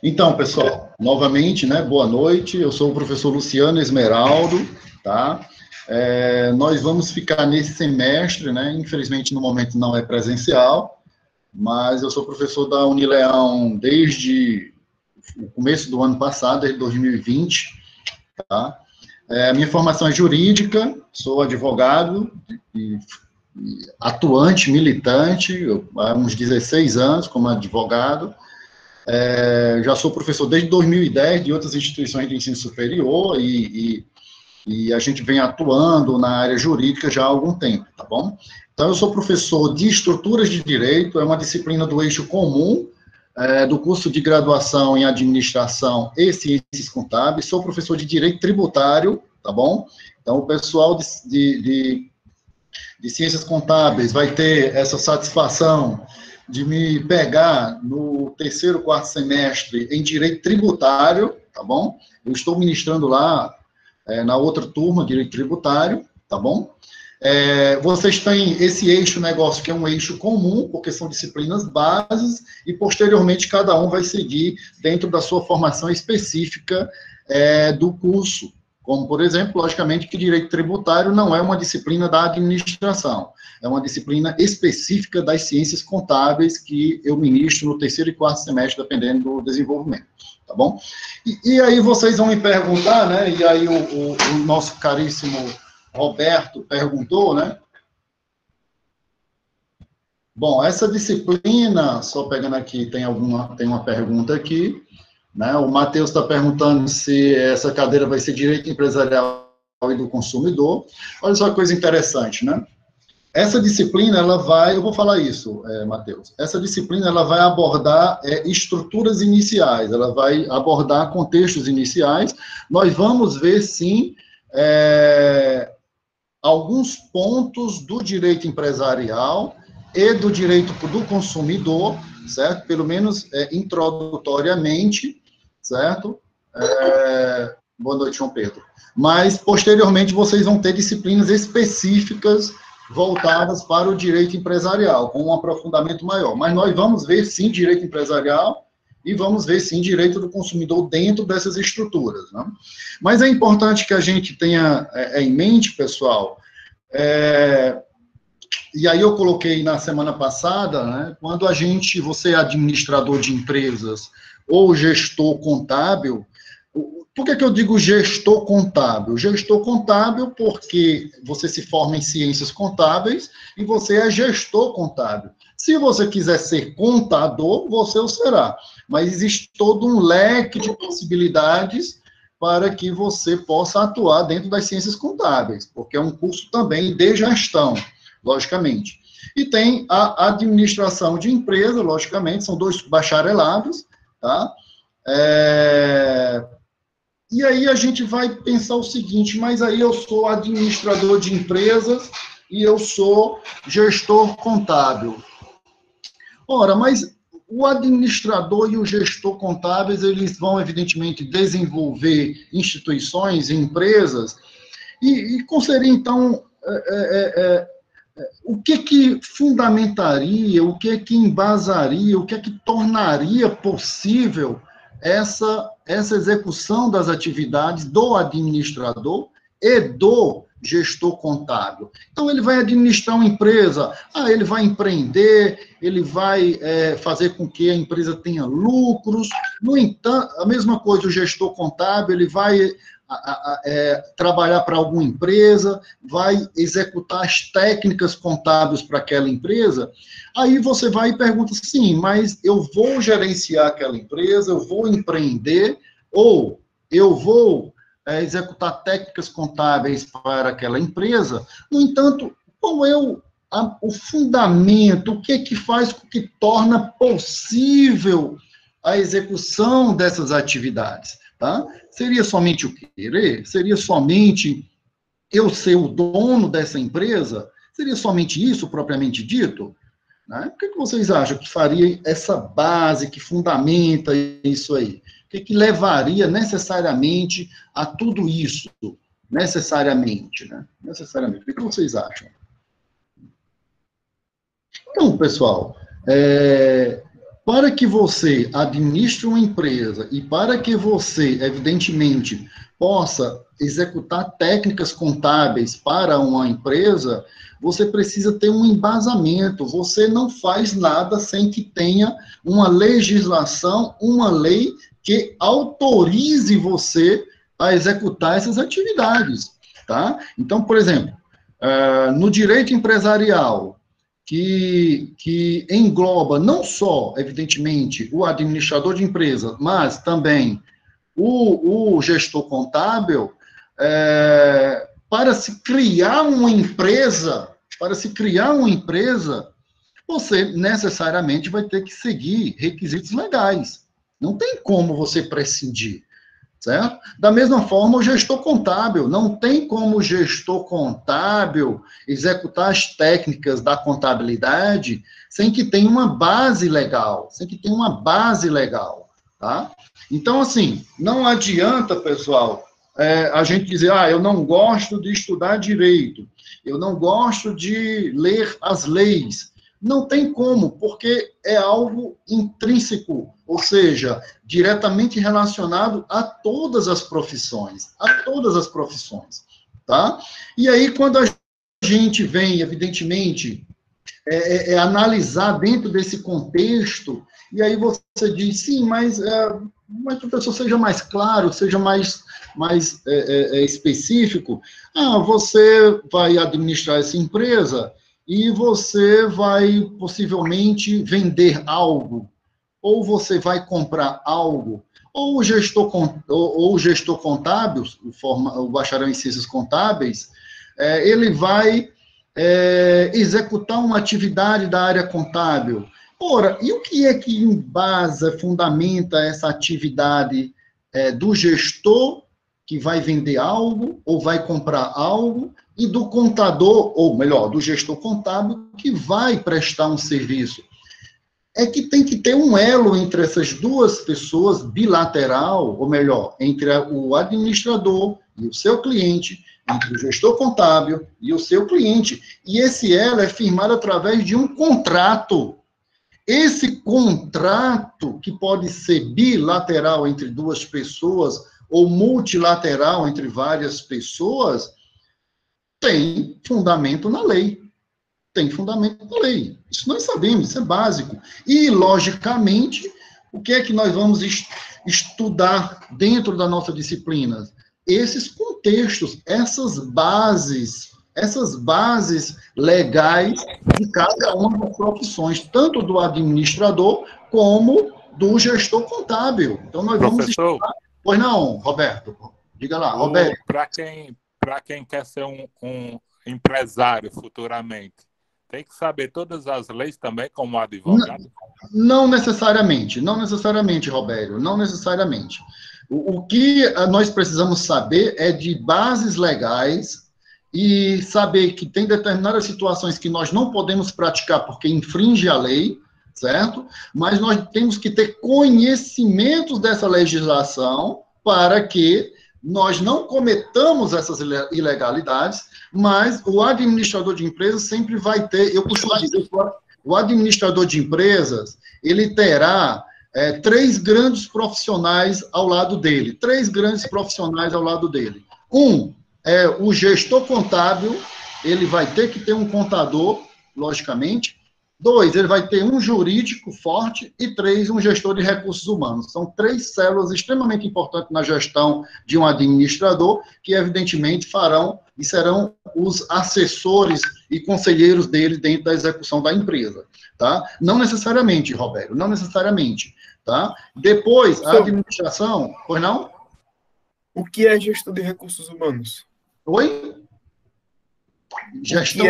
Então, pessoal, novamente, né, boa noite. Eu sou o professor Luciano Esmeraldo, tá? Nós vamos ficar nesse semestre, né? Infelizmente, no momento não é presencial, mas eu sou professor da Unileão desde o começo do ano passado, desde 2020, tá? Minha formação é jurídica, sou advogado e atuante, militante, há uns 16 anos como advogado. Já sou professor desde 2010 de outras instituições de ensino superior e a gente vem atuando na área jurídica já há algum tempo, tá bom? Então, eu sou professor de estruturas de direito, é uma disciplina do eixo comum, do curso de graduação em administração e ciências contábeis, sou professor de direito tributário, tá bom? Então, o pessoal de ciências contábeis vai ter essa satisfação de me pegar no terceiro, quarto semestre em direito tributário, tá bom? Eu estou ministrando lá na outra turma, direito tributário, tá bom? Vocês têm esse eixo negócio, que é um eixo comum, porque são disciplinas bases, e posteriormente cada um vai seguir dentro da sua formação específica do curso. Como, por exemplo, logicamente, que direito tributário não é uma disciplina da administração, é uma disciplina específica das ciências contábeis que eu ministro no terceiro e quarto semestre, dependendo do desenvolvimento, tá bom? E aí vocês vão me perguntar, né, e aí o nosso caríssimo Roberto perguntou, né? Bom, essa disciplina, só pegando aqui, tem uma pergunta aqui, né? O Matheus está perguntando se essa cadeira vai ser direito empresarial e do consumidor. Olha só que coisa interessante, né? Essa disciplina, ela vai, eu vou falar isso, Matheus, essa disciplina, ela vai abordar estruturas iniciais, ela vai abordar contextos iniciais. Nós vamos ver, sim, alguns pontos do direito empresarial e do direito do consumidor, certo? Pelo menos introdutoriamente, certo? Boa noite, João Pedro. Mas, posteriormente, vocês vão ter disciplinas específicas voltadas para o direito empresarial, com um aprofundamento maior. Mas nós vamos ver, sim, direito empresarial e vamos ver, sim, direito do consumidor dentro dessas estruturas, né? Mas é importante que a gente tenha em mente, pessoal, e aí eu coloquei na semana passada, né, quando você é administrador de empresas ou gestor contábil. Por que eu digo gestor contábil? Gestor contábil porque você se forma em ciências contábeis e você é gestor contábil. Se você quiser ser contador, você o será. Mas existe todo um leque de possibilidades para que você possa atuar dentro das ciências contábeis, porque é um curso também de gestão, logicamente. E tem a administração de empresa, logicamente, são 2 bacharelados, tá? E aí a gente vai pensar o seguinte, mas aí eu sou administrador de empresas e eu sou gestor contábil. Ora, mas o administrador e o gestor contábeis, eles vão, evidentemente, desenvolver instituições e empresas, e qual seria, então, o que fundamentaria, o que embasaria, o que tornaria possível essa execução das atividades do administrador e do gestor contábil? Então, ele vai administrar uma empresa, ele vai empreender, ele vai fazer com que a empresa tenha lucros. No entanto, a mesma coisa, o gestor contábil, ele vai trabalhar para alguma empresa, vai executar as técnicas contábeis para aquela empresa. Aí você vai e pergunta, sim, mas eu vou gerenciar aquela empresa, eu vou empreender, ou eu vou executar técnicas contábeis para aquela empresa. No entanto, qual é o fundamento, o que faz com que torna possível a execução dessas atividades? Tá? Seria somente o querer? Seria somente eu ser o dono dessa empresa? Seria somente isso, propriamente dito? Né? O que vocês acham que faria essa base, que fundamenta isso aí? O que levaria necessariamente a tudo isso? Necessariamente, né? Necessariamente. O que vocês acham? Então, pessoal, para que você administre uma empresa e para que você, evidentemente, possa executar técnicas contábeis para uma empresa, você precisa ter um embasamento. Você não faz nada sem que tenha uma legislação, uma lei que autorize você a executar essas atividades, tá? Então, por exemplo, no direito empresarial, que engloba não só, evidentemente, o administrador de empresa, mas também o gestor contábil, para se criar uma empresa, você necessariamente vai ter que seguir requisitos legais. Não tem como você prescindir, certo? Da mesma forma, o gestor contábil. Não tem como o gestor contábil executar as técnicas da contabilidade sem que tenha uma base legal, tá? Então, assim, não adianta, pessoal, a gente dizer, eu não gosto de estudar direito, eu não gosto de ler as leis. Não tem como, porque é algo intrínseco, ou seja, diretamente relacionado a todas as profissões, tá? E aí, quando a gente vem, evidentemente, analisar dentro desse contexto, e aí você diz, sim, mas professor, seja mais claro, seja mais específico. Você vai administrar essa empresa e você vai possivelmente vender algo, ou você vai comprar algo, ou o gestor contábil, o bacharel em ciências contábeis, ele vai executar uma atividade da área contábil. Ora, e o que é que embasa, fundamenta essa atividade do gestor que vai vender algo ou vai comprar algo e do contador, ou melhor, do gestor contábil que vai prestar um serviço? É que tem que ter um elo entre essas duas pessoas, bilateral, ou melhor, entre o administrador e o seu cliente, entre o gestor contábil e o seu cliente. E esse elo é firmado através de um contrato. Esse contrato, que pode ser bilateral entre duas pessoas ou multilateral entre várias pessoas, tem fundamento na lei. Isso nós sabemos, isso é básico. E, logicamente, o que é que nós vamos estudar dentro da nossa disciplina? Esses contextos, essas bases legais de cada uma das profissões, tanto do administrador como do gestor contábil. Então, nós vamos estudar... Pois não, Roberto? Diga lá, Roberto. Para quem quer ser um empresário futuramente, tem que saber todas as leis também, como advogado? Não necessariamente, Roberto, não necessariamente. O que nós precisamos saber é de bases legais e saber que tem determinadas situações que nós não podemos praticar porque infringe a lei, certo? Mas nós temos que ter conhecimentos dessa legislação para que nós não cometamos essas ilegalidades, mas o administrador de empresas sempre vai ter, eu costumo dizer, o administrador de empresas, ele terá 3 grandes profissionais ao lado dele. Um é o gestor contábil, ele vai ter que ter um contador, logicamente. 2, ele vai ter um jurídico forte. E 3, um gestor de recursos humanos. São 3 células extremamente importantes na gestão de um administrador, que evidentemente farão e serão os assessores e conselheiros dele dentro da execução da empresa, tá? Não necessariamente, Roberto, não necessariamente, tá? Depois, a administração... Pois não? O que é gestor de recursos humanos? Gestor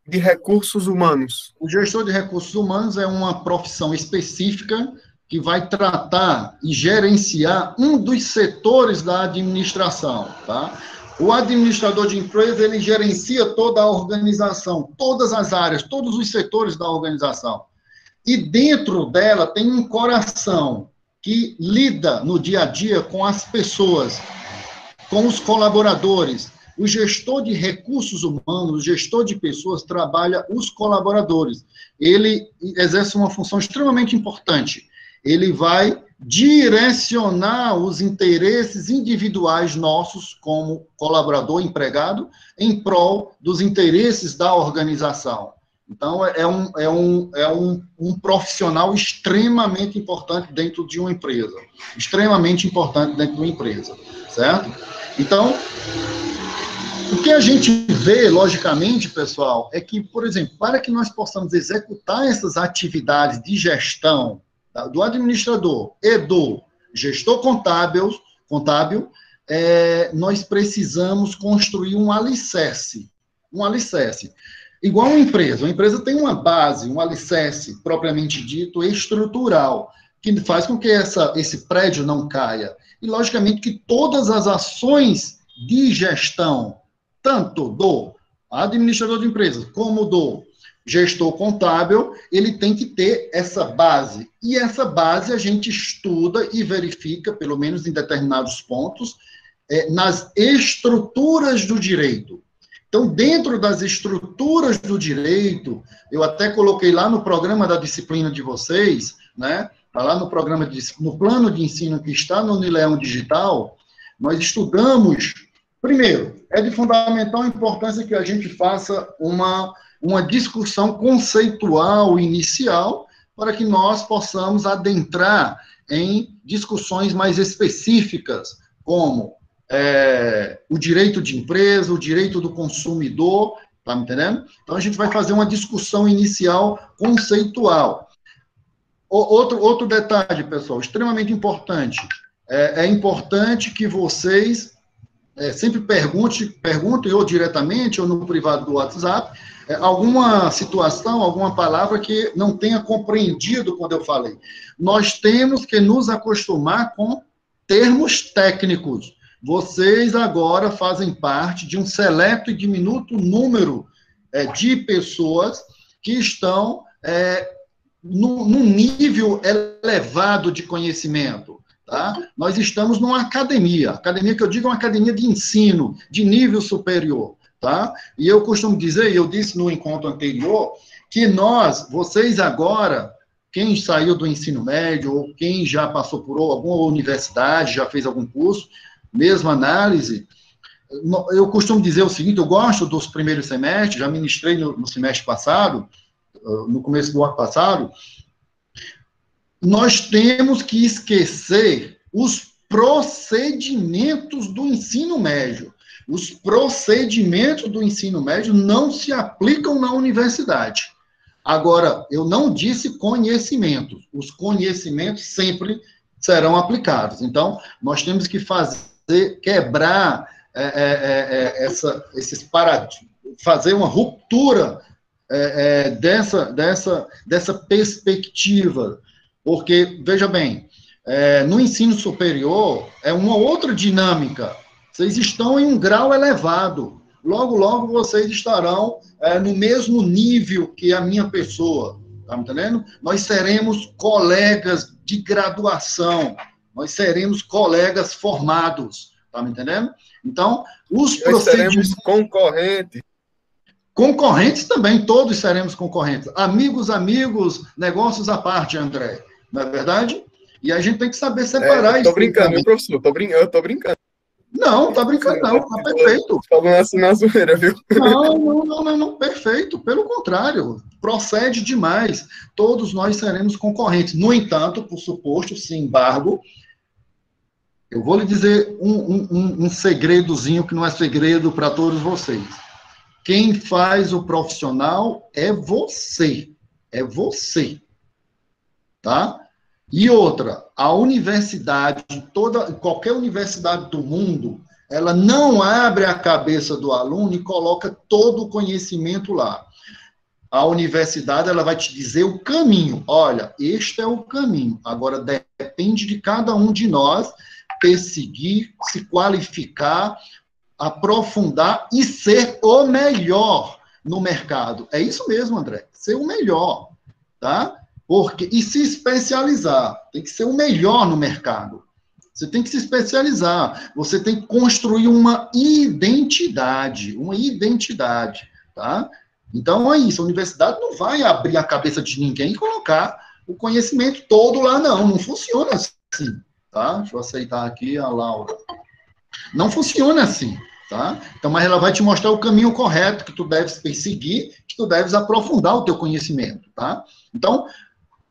de recursos humanos? O gestor de recursos humanos é uma profissão específica que vai tratar e gerenciar um dos setores da administração, tá? O administrador de empresa, ele gerencia toda a organização, todas as áreas, todos os setores da organização. E dentro dela tem um coração que lida no dia a dia com as pessoas, com os colaboradores. O gestor de recursos humanos, o gestor de pessoas, trabalha os colaboradores. Ele exerce uma função extremamente importante. Ele vai direcionar os interesses individuais nossos, como colaborador, empregado, em prol dos interesses da organização. Então, é um profissional extremamente importante dentro de uma empresa. Extremamente importante dentro de uma empresa, certo? Então, o que a gente vê, logicamente, pessoal, é que, por exemplo, para que nós possamos executar essas atividades de gestão do administrador e do gestor contábil, nós precisamos construir um alicerce. Um alicerce. Igual uma empresa tem uma base, um alicerce, propriamente dito, estrutural, que faz com que esse prédio não caia. E, logicamente, que todas as ações de gestão, tanto do administrador de empresas, como do gestor contábil, ele tem que ter essa base. E essa base a gente estuda e verifica, pelo menos em determinados pontos, nas estruturas do direito. Então, dentro das estruturas do direito, eu até coloquei lá no programa da disciplina de vocês, né? Está lá no plano de ensino que está no Unileão Digital, nós estudamos, primeiro, é de fundamental importância que a gente faça uma discussão conceitual inicial para que nós possamos adentrar em discussões mais específicas, como o direito de empresa, o direito do consumidor, tá me entendendo? Então, a gente vai fazer uma discussão inicial conceitual. Outro detalhe, pessoal, extremamente importante. É importante que vocês sempre perguntem ou diretamente ou no privado do WhatsApp, alguma situação, alguma palavra que não tenha compreendido quando eu falei. Nós temos que nos acostumar com termos técnicos. Vocês agora fazem parte de um seleto e diminuto número de pessoas que estão num nível elevado de conhecimento. Tá? Nós estamos numa academia que eu digo é uma academia de ensino, de nível superior. Tá? E eu costumo dizer, e eu disse no encontro anterior, que vocês agora, quem saiu do ensino médio, ou quem já passou por alguma universidade, já fez algum curso, mesma análise, eu costumo dizer o seguinte, eu gosto dos primeiros semestres, já ministrei no semestre passado, no começo do ano passado, nós temos que esquecer os procedimentos do ensino médio. Os procedimentos do ensino médio não se aplicam na universidade. Agora, eu não disse conhecimentos. Os conhecimentos sempre serão aplicados. Então, nós temos que quebrar esses paradigmas, fazer uma ruptura dessa perspectiva. Porque, veja bem, no ensino superior é uma outra dinâmica. Vocês estão em um grau elevado. Logo, logo, vocês estarão no mesmo nível que a minha pessoa. Tá me entendendo? Nós seremos colegas de graduação. Nós seremos colegas formados. Tá me entendendo? Então, os procedimentos... concorrentes. Concorrentes também, todos seremos concorrentes. Amigos, negócios à parte, André. Não é verdade? E a gente tem que saber separar isso. Estou brincando, viu, professor? Eu estou brincando. Não, tá brincando, não, tá perfeito. Falando assim na zoeira, viu? Não, perfeito. Pelo contrário, procede demais. Todos nós seremos concorrentes. No entanto, por suposto, sem embargo, eu vou lhe dizer um segredozinho que não é segredo para todos vocês. Quem faz o profissional é você. É você. Tá? E outra, a universidade, qualquer universidade do mundo, ela não abre a cabeça do aluno e coloca todo o conhecimento lá. A universidade, ela vai te dizer o caminho. Olha, este é o caminho. Agora, depende de cada um de nós perseguir, se qualificar, aprofundar e ser o melhor no mercado. É isso mesmo, André. Ser o melhor, tá? E se especializar, tem que ser o melhor no mercado. Você tem que se especializar. Você tem que construir uma identidade, tá? Então, é isso. A universidade não vai abrir a cabeça de ninguém e colocar o conhecimento todo lá, não. Não funciona assim, tá? Deixa eu aceitar aqui a Laura. Não funciona assim, tá? Então, mas ela vai te mostrar o caminho correto que tu deves perseguir, que tu deves aprofundar o teu conhecimento, tá? Então,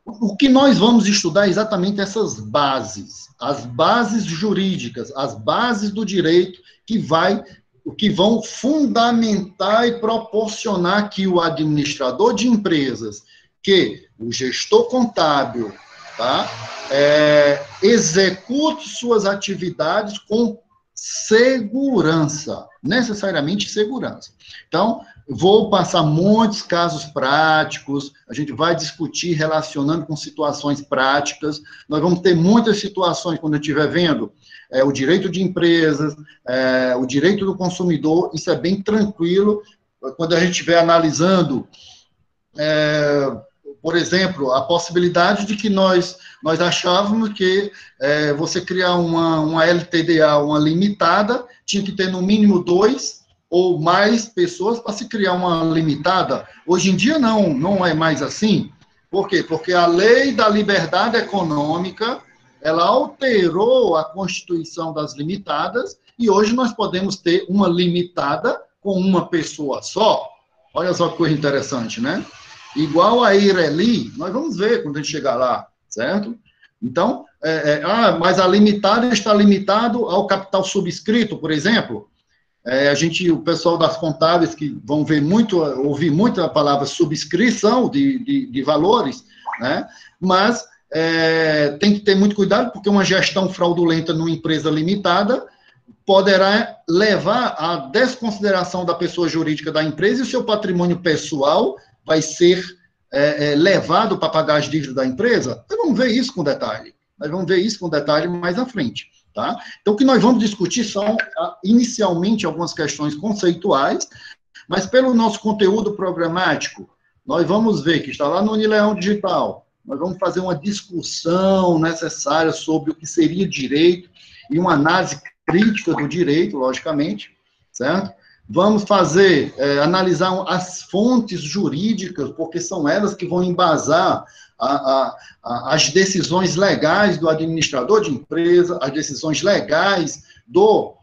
o que nós vamos estudar é exatamente essas bases, as bases jurídicas, as bases do direito que vão fundamentar e proporcionar que o administrador de empresas, que o gestor contábil, tá, execute suas atividades com segurança, necessariamente segurança. Então, vou passar muitos casos práticos, a gente vai discutir relacionando com situações práticas, nós vamos ter muitas situações quando eu estiver vendo o direito de empresas, o direito do consumidor, isso é bem tranquilo, quando a gente estiver analisando, por exemplo, a possibilidade de que nós achávamos que você criar uma LTDA, uma limitada, tinha que ter no mínimo 2 ou mais pessoas para se criar uma limitada. Hoje em dia não é mais assim. Por quê? Porque a lei da liberdade econômica, ela alterou a constituição das limitadas e hoje nós podemos ter uma limitada com uma pessoa só. Olha só que coisa interessante, né? Igual a Ireli, nós vamos ver quando a gente chegar lá, certo? Então, mas a limitada está limitado ao capital subscrito, por exemplo. O pessoal das contábeis que vão ouvir muito a palavra subscrição de valores, né? Mas tem que ter muito cuidado, porque uma gestão fraudulenta numa empresa limitada poderá levar à desconsideração da pessoa jurídica da empresa e o seu patrimônio pessoal vai ser levado para pagar as dívidas da empresa. Nós vamos ver isso com detalhe. Mais à frente. Tá? Então, o que nós vamos discutir são, inicialmente, algumas questões conceituais, mas pelo nosso conteúdo programático, nós vamos ver que está lá no Unileão Digital, nós vamos fazer uma discussão necessária sobre o que seria direito e uma análise crítica do direito, logicamente, certo? Vamos analisar as fontes jurídicas, porque são elas que vão embasar as decisões legais do administrador de empresa, as decisões legais do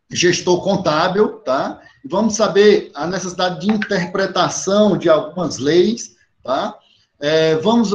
gestor contábil, tá? E vamos saber a necessidade de interpretação de algumas leis, tá?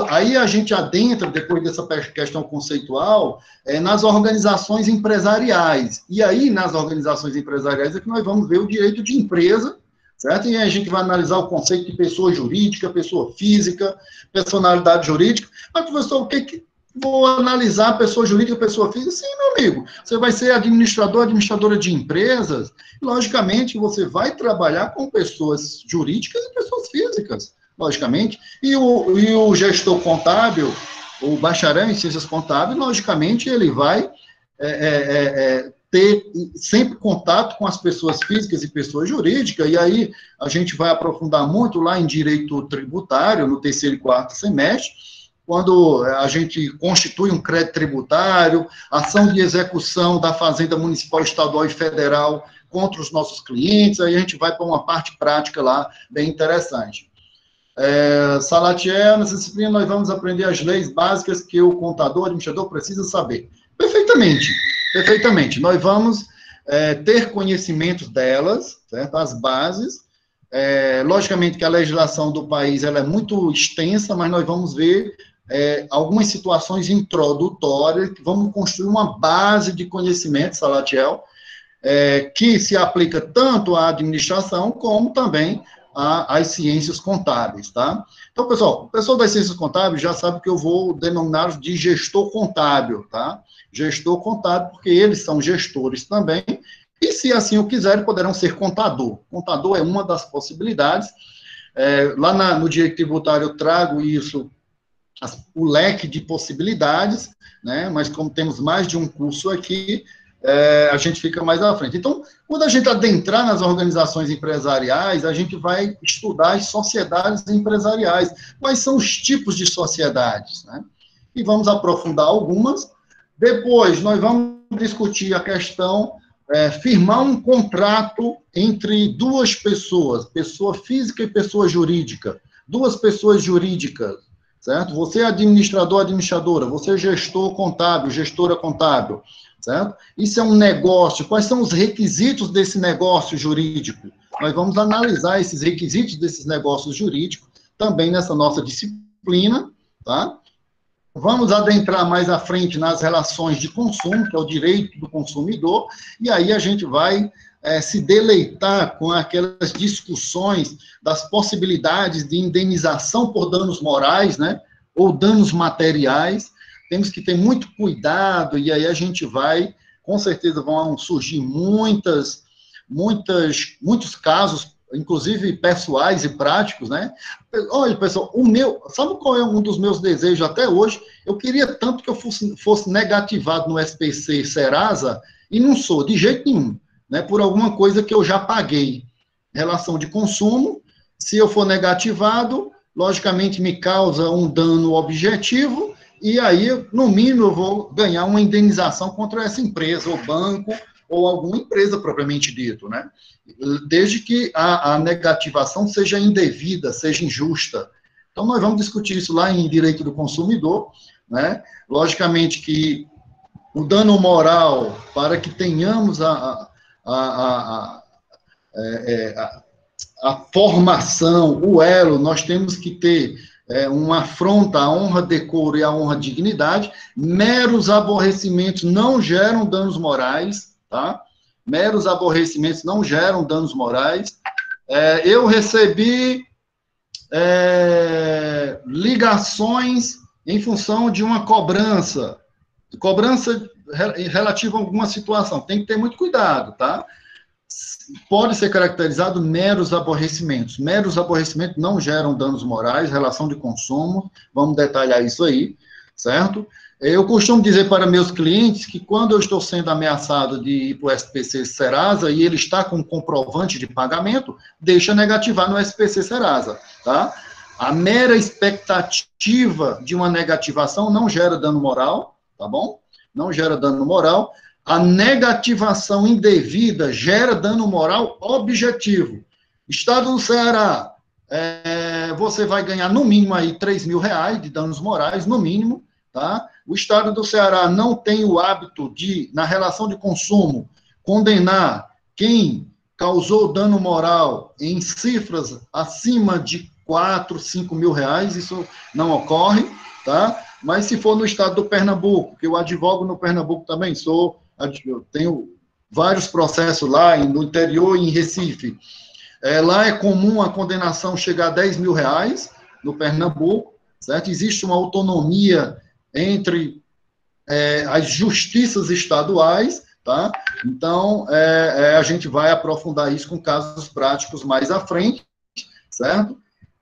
Aí a gente adentra, depois dessa questão conceitual, nas organizações empresariais. E aí, nas organizações empresariais, é que nós vamos ver o direito de empresa, certo? E aí a gente vai analisar o conceito de pessoa jurídica, pessoa física, personalidade jurídica. Mas, professor, o que vou analisar pessoa jurídica, pessoa física? Sim, meu amigo, você vai ser administradora de empresas, e, logicamente, você vai trabalhar com pessoas jurídicas e pessoas físicas, logicamente. E o gestor contábil, o bacharel em ciências contábeis, logicamente, ele vai ter sempre contato com as pessoas físicas e pessoas jurídicas, e aí a gente vai aprofundar muito lá em direito tributário, no 3º e 4º semestre, quando a gente constitui um crédito tributário, ação de execução da Fazenda Municipal, Estadual e Federal contra os nossos clientes, aí a gente vai para uma parte prática lá, bem interessante. Salatiel, nessa disciplina nós vamos aprender as leis básicas que o contador, administrador precisa saber. Perfeitamente. Nós vamos ter conhecimento delas, certo? As bases. Logicamente que a legislação do país ela é muito extensa, mas nós vamos ver algumas situações introdutórias que vamos construir uma base de conhecimento, Salatiel, que se aplica tanto à administração como também às ciências contábeis, tá? Então, pessoal, o pessoal das ciências contábeis já sabe que eu vou denominá-los de gestor contábil, tá? Gestor contábil, porque eles são gestores também, e se assim o quiserem, poderão ser contador. Contador é uma das possibilidades. Lá no direito tributário eu trago isso, o leque de possibilidades, né? Mas como temos mais de um curso aqui, a gente fica mais à frente. Então, quando a gente adentrar nas organizações empresariais, a gente vai estudar as sociedades empresariais. Quais são os tipos de sociedades, né? E vamos aprofundar algumas, Depois, nós vamos discutir a questão, firmar um contrato entre duas pessoas, pessoa física e pessoa jurídica. Duas pessoas jurídicas, certo? Você é administrador, administradora, você é gestor contábil, gestora contábil, certo? Isso é um negócio. Quais são os requisitos desse negócio jurídico? Nós vamos analisar esses requisitos desses negócios jurídicos também nessa nossa disciplina, tá? Vamos adentrar mais à frente nas relações de consumo, que é o direito do consumidor, e aí a gente vai se deleitar com aquelas discussões das possibilidades de indenização por danos morais, né, ou danos materiais. Temos que ter muito cuidado, e aí a gente vai, com certeza vão surgir muitos casos, inclusive pessoais e práticos, né? Olha, pessoal, sabe qual é um dos meus desejos até hoje? Eu queria tanto que eu fosse negativado no SPC Serasa, e não sou, de jeito nenhum, né? Por alguma coisa que eu já paguei. Relação de consumo, se eu for negativado, logicamente me causa um dano objetivo, e aí, no mínimo, eu vou ganhar uma indenização contra essa empresa, ou banco, ou alguma empresa propriamente dito, né? Desde que a negativação seja indevida, seja injusta. Então, nós vamos discutir isso lá em Direito do Consumidor, né? Logicamente que o dano moral, para que tenhamos a formação, o elo, nós temos que ter uma afronta à honra, decoro e à honra, dignidade. Meros aborrecimentos não geram danos morais, tá? Meros aborrecimentos não geram danos morais. Eu recebi ligações em função de uma cobrança relativa a alguma situação. Tem que ter muito cuidado, tá? Pode ser caracterizado meros aborrecimentos. Meros aborrecimentos não geram danos morais, relação de consumo, vamos detalhar isso aí, certo? Eu costumo dizer para meus clientes que quando eu estou sendo ameaçado de ir para o SPC Serasa e ele está com comprovante de pagamento, deixa negativar no SPC Serasa, tá? A mera expectativa de uma negativação não gera dano moral, tá bom? Não gera dano moral. A negativação indevida gera dano moral objetivo. Estado do Ceará, você vai ganhar no mínimo aí R$3.000 de danos morais, no mínimo, tá? O Estado do Ceará não tem o hábito de, na relação de consumo, condenar quem causou dano moral em cifras acima de R$4.000, R$5.000, isso não ocorre, tá? Mas se for no estado do Pernambuco, que eu advogo no Pernambuco também, eu tenho vários processos lá no interior e em Recife. Lá é comum a condenação chegar a R$10.000 no Pernambuco, certo? Existe uma autonomia entre as justiças estaduais, tá? Então, a gente vai aprofundar isso com casos práticos mais à frente, certo?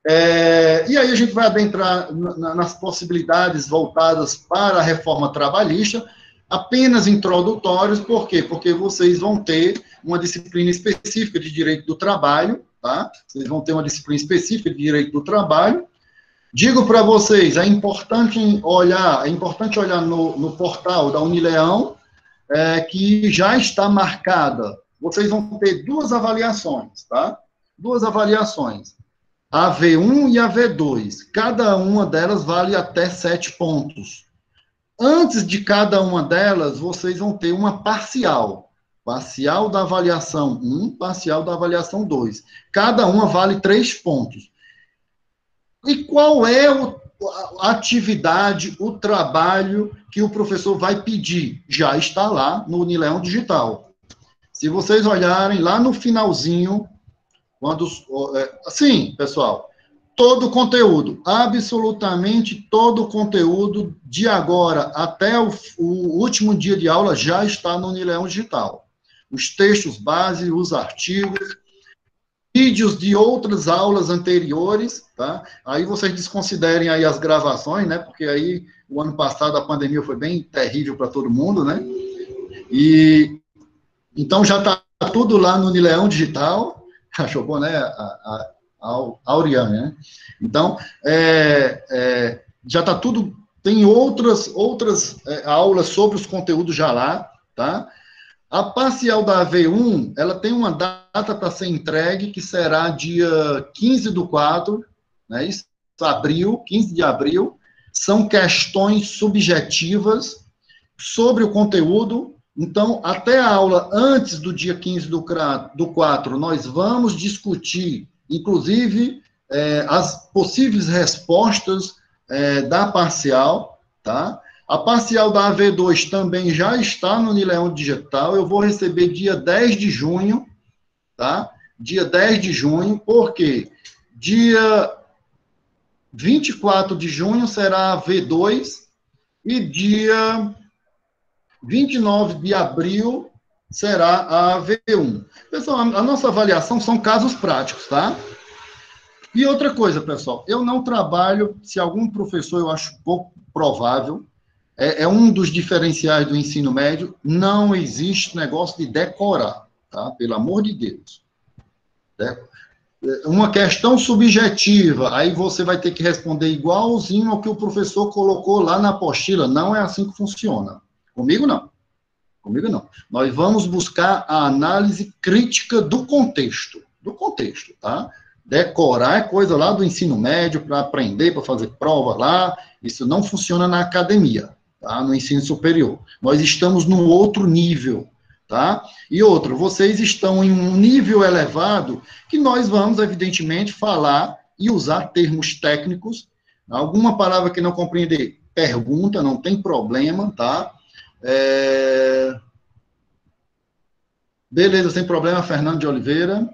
E aí a gente vai adentrar nas possibilidades voltadas para a reforma trabalhista, apenas introdutórios, por quê? Porque vocês vão ter uma disciplina específica de direito do trabalho, tá? Vocês vão ter uma disciplina específica de direito do trabalho. Digo para vocês, é importante olhar no portal da Unileão, que já está marcada. Vocês vão ter duas avaliações, tá? Duas avaliações. A V1 e a V2. Cada uma delas vale até 7 pontos. Antes de cada uma delas, vocês vão ter uma parcial. Parcial da avaliação 1, parcial da avaliação 2. Cada uma vale 3 pontos. E qual é a atividade, o trabalho que o professor vai pedir? Já está lá no Unileão Digital. Se vocês olharem lá no finalzinho, assim, pessoal, todo o conteúdo, absolutamente todo o conteúdo de agora até o último dia de aula já está no Unileão Digital. Os textos base, os artigos, vídeos de outras aulas anteriores, tá? Aí vocês desconsiderem aí as gravações, né? Porque aí o ano passado a pandemia foi bem terrível para todo mundo, né? E então já está tudo lá no Unileão Digital. Achou bom, né? A Auriane, né? Então, já está tudo tem outras aulas sobre os conteúdos já lá, tá? A parcial da AV1, ela tem uma data para ser entregue, que será dia 15/4, né? Isso, abril, 15 de abril. São questões subjetivas sobre o conteúdo. Então, até a aula antes do dia 15/4, nós vamos discutir, inclusive, as possíveis respostas da parcial, tá? A parcial da AV2 também já está no Unileão Digital. Eu vou receber dia 10 de junho, tá? Dia 10 de junho, porque dia 24 de junho será a AV2 e dia 29 de abril será a AV1. Pessoal, a nossa avaliação são casos práticos, tá? E outra coisa, pessoal, eu não trabalho, se algum professor, eu acho pouco provável, é um dos diferenciais do ensino médio, não existe negócio de decorar, tá? Pelo amor de Deus. Uma questão subjetiva, aí você vai ter que responder igualzinho ao que o professor colocou lá na apostila. Não é assim que funciona. Comigo, não. Comigo, não. Nós vamos buscar a análise crítica do contexto. Do contexto, tá? Decorar é coisa lá do ensino médio, para aprender, para fazer prova lá. Isso não funciona na academia, tá? No ensino superior. Nós estamos num outro nível, tá? E outro, vocês estão em um nível elevado que nós vamos, evidentemente, falar e usar termos técnicos. Alguma palavra que não compreender, pergunta, não tem problema, tá? Beleza, sem problema, Fernando de Oliveira.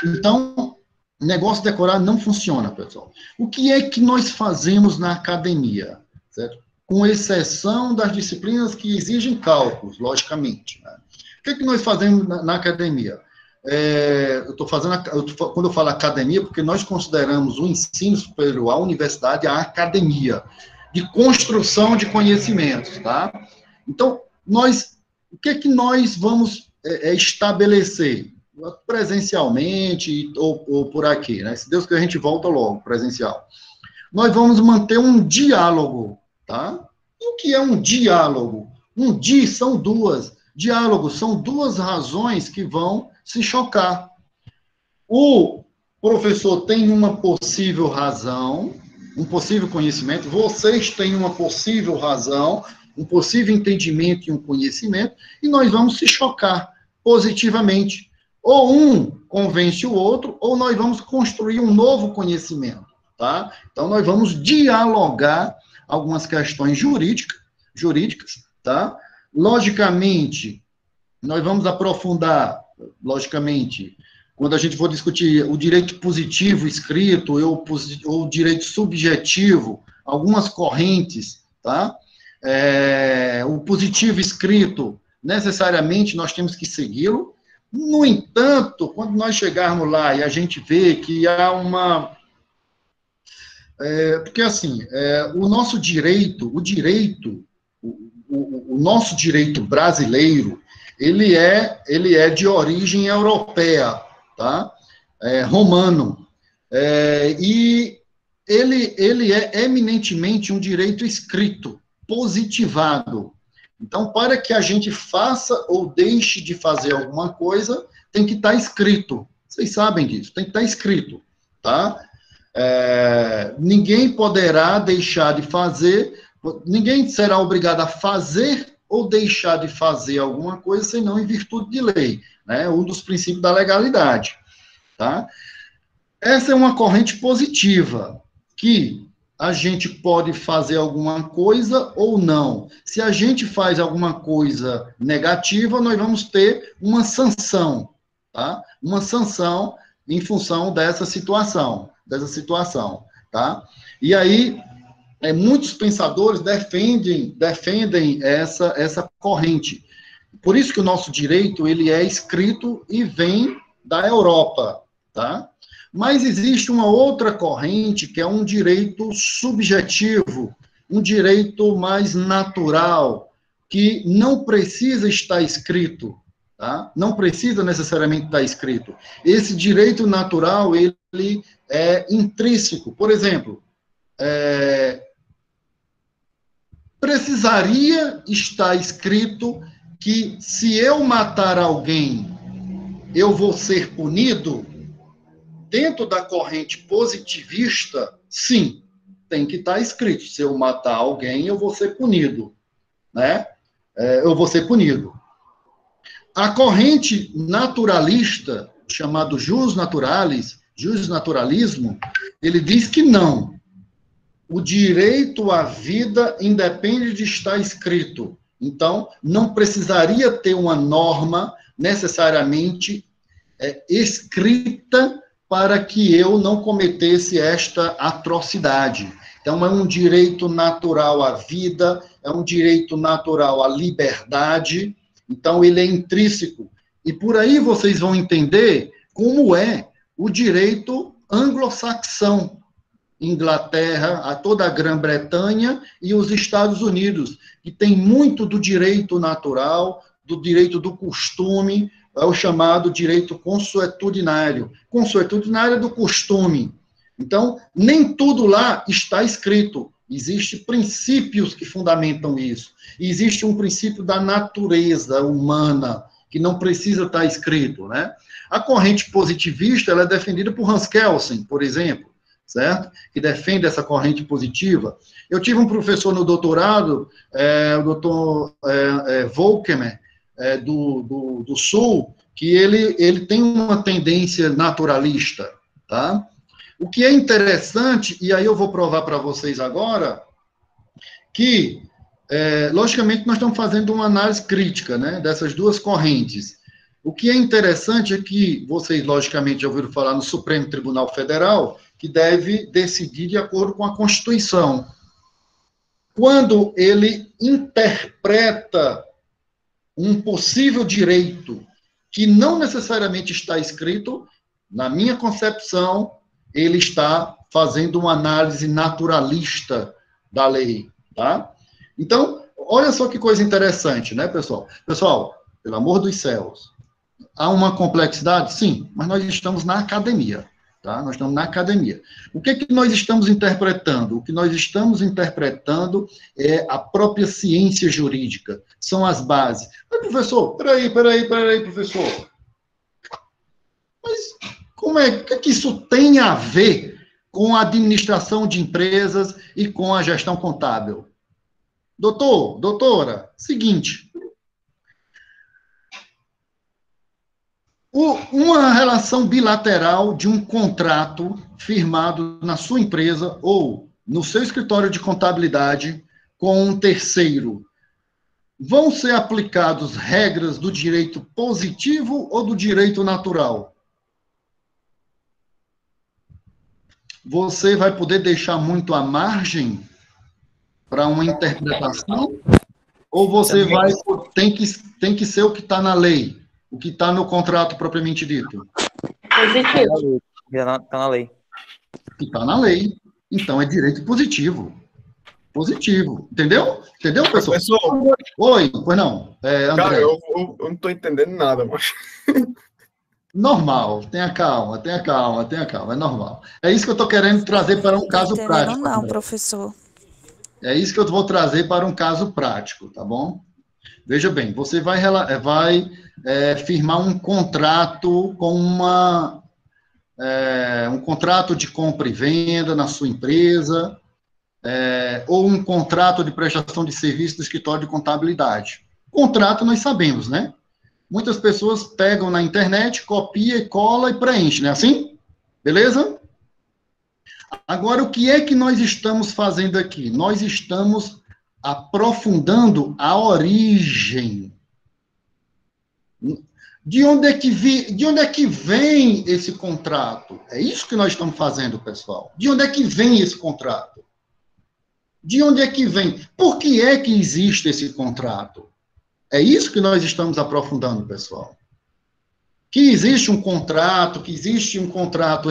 Então, negócio decorar não funciona, pessoal. O que é que nós fazemos na academia? Certo? Com exceção das disciplinas que exigem cálculos, logicamente. Né? O que é que nós fazemos na academia? Quando eu falo academia, porque nós consideramos o ensino superior, a universidade, a academia de construção de conhecimentos, tá? Então, o que é que nós vamos estabelecer? Presencialmente ou por aqui, né? Se Deus quiser, a gente volta logo, presencial. Nós vamos manter um diálogo, tá? E o que é um diálogo? São duas. Diálogos são duas razões que vão se chocar. O professor tem uma possível razão, um possível conhecimento, vocês têm uma possível razão, um possível entendimento e um conhecimento, e nós vamos se chocar positivamente. Ou um convence o outro, ou nós vamos construir um novo conhecimento, tá? Então, nós vamos dialogar algumas questões jurídicas, tá? Logicamente, nós vamos aprofundar, logicamente, quando a gente for discutir o direito positivo escrito ou o direito subjetivo, algumas correntes, tá? O positivo escrito, necessariamente, nós temos que segui-lo. No entanto, quando nós chegarmos lá e a gente vê que há uma... porque, assim, o nosso direito, o nosso direito brasileiro, ele é de origem europeia, tá? Romano. E ele é eminentemente um direito escrito, positivado. Então, para que a gente faça ou deixe de fazer alguma coisa, tem que estar escrito. Vocês sabem disso, tem que estar escrito, tá? Ninguém poderá deixar de fazer, ninguém será obrigado a fazer ou deixar de fazer alguma coisa, senão em virtude de lei, né? Um dos princípios da legalidade, tá? Essa é uma corrente positiva, que a gente pode fazer alguma coisa ou não. Se a gente faz alguma coisa negativa, nós vamos ter uma sanção, tá? Uma sanção em função dessa situação, tá? E aí, muitos pensadores defendem essa corrente. Por isso que o nosso direito, ele é escrito e vem da Europa, tá? Mas existe uma outra corrente, que é um direito subjetivo, um direito mais natural, que não precisa estar escrito, tá? Não precisa necessariamente estar escrito. Esse direito natural, ele é intrínseco. Por exemplo, precisaria estar escrito que se eu matar alguém, eu vou ser punido? Dentro da corrente positivista, sim, tem que estar escrito. Se eu matar alguém, eu vou ser punido, né? Eu vou ser punido. A corrente naturalista, chamado jus naturalismo, ele diz que não. O direito à vida independe de estar escrito. Então, não precisaria ter uma norma necessariamente escrita para que eu não cometesse esta atrocidade. Então, é um direito natural à vida, é um direito natural à liberdade, então ele é intrínseco. E por aí vocês vão entender como é o direito anglo-saxão, Inglaterra, a toda a Grã-Bretanha e os Estados Unidos, que tem muito do direito natural, do direito do costume, é o chamado direito consuetudinário. Consuetudinário é do costume. Então, nem tudo lá está escrito. Existem princípios que fundamentam isso. Existe um princípio da natureza humana, que não precisa estar escrito, né? A corrente positivista, ela é defendida por Hans Kelsen, por exemplo, certo? Que defende essa corrente positiva. Eu tive um professor no doutorado, o doutor Volkemer, do Sul, que ele tem uma tendência naturalista, tá? O que é interessante, e aí eu vou provar para vocês agora, que, logicamente, nós estamos fazendo uma análise crítica, né, dessas duas correntes. O que é interessante é que vocês, logicamente, já ouviram falar no Supremo Tribunal Federal, que deve decidir de acordo com a Constituição. Quando ele interpreta um possível direito que não necessariamente está escrito, na minha concepção, ele está fazendo uma análise naturalista da lei, tá? Então, olha só que coisa interessante, né, pessoal? Pessoal, pelo amor dos céus, há uma complexidade? Sim, mas nós estamos na academia, tá? Nós estamos na academia. O que é que nós estamos interpretando? O que nós estamos interpretando é a própria ciência jurídica, são as bases. Mas, professor, peraí, professor. Mas como é que isso tem a ver com a administração de empresas e com a gestão contábil? Doutora, seguinte, uma relação bilateral de um contrato firmado na sua empresa ou no seu escritório de contabilidade com um terceiro, vão ser aplicadas regras do direito positivo ou do direito natural? Você vai poder deixar muito à margem para uma interpretação? Ou você tem que ser o que está na lei, o que está no contrato propriamente dito? Positivo. Está na lei. Que está na lei. Então, é direito positivo. Positivo. Entendeu? Entendeu, pessoal? Oi, pois não. André. Cara, eu não estou entendendo nada, mas... Normal, tenha calma, é normal. É isso que eu estou querendo trazer para um caso prático. Não, André. Professor. É isso que eu vou trazer para um caso prático, tá bom? Veja bem, você vai firmar um contrato com um contrato de compra e venda na sua empresa, ou um contrato de prestação de serviço do escritório de contabilidade. Contrato nós sabemos, né? Muitas pessoas pegam na internet, copia e cola e preenche, não é assim? Beleza? Agora, o que é que nós estamos fazendo aqui? Nós estamos aprofundando a origem. De onde é que vem esse contrato? É isso que nós estamos fazendo, pessoal. De onde é que vem esse contrato? De onde é que vem? Por que é que existe esse contrato? É isso que nós estamos aprofundando, pessoal. Que existe um contrato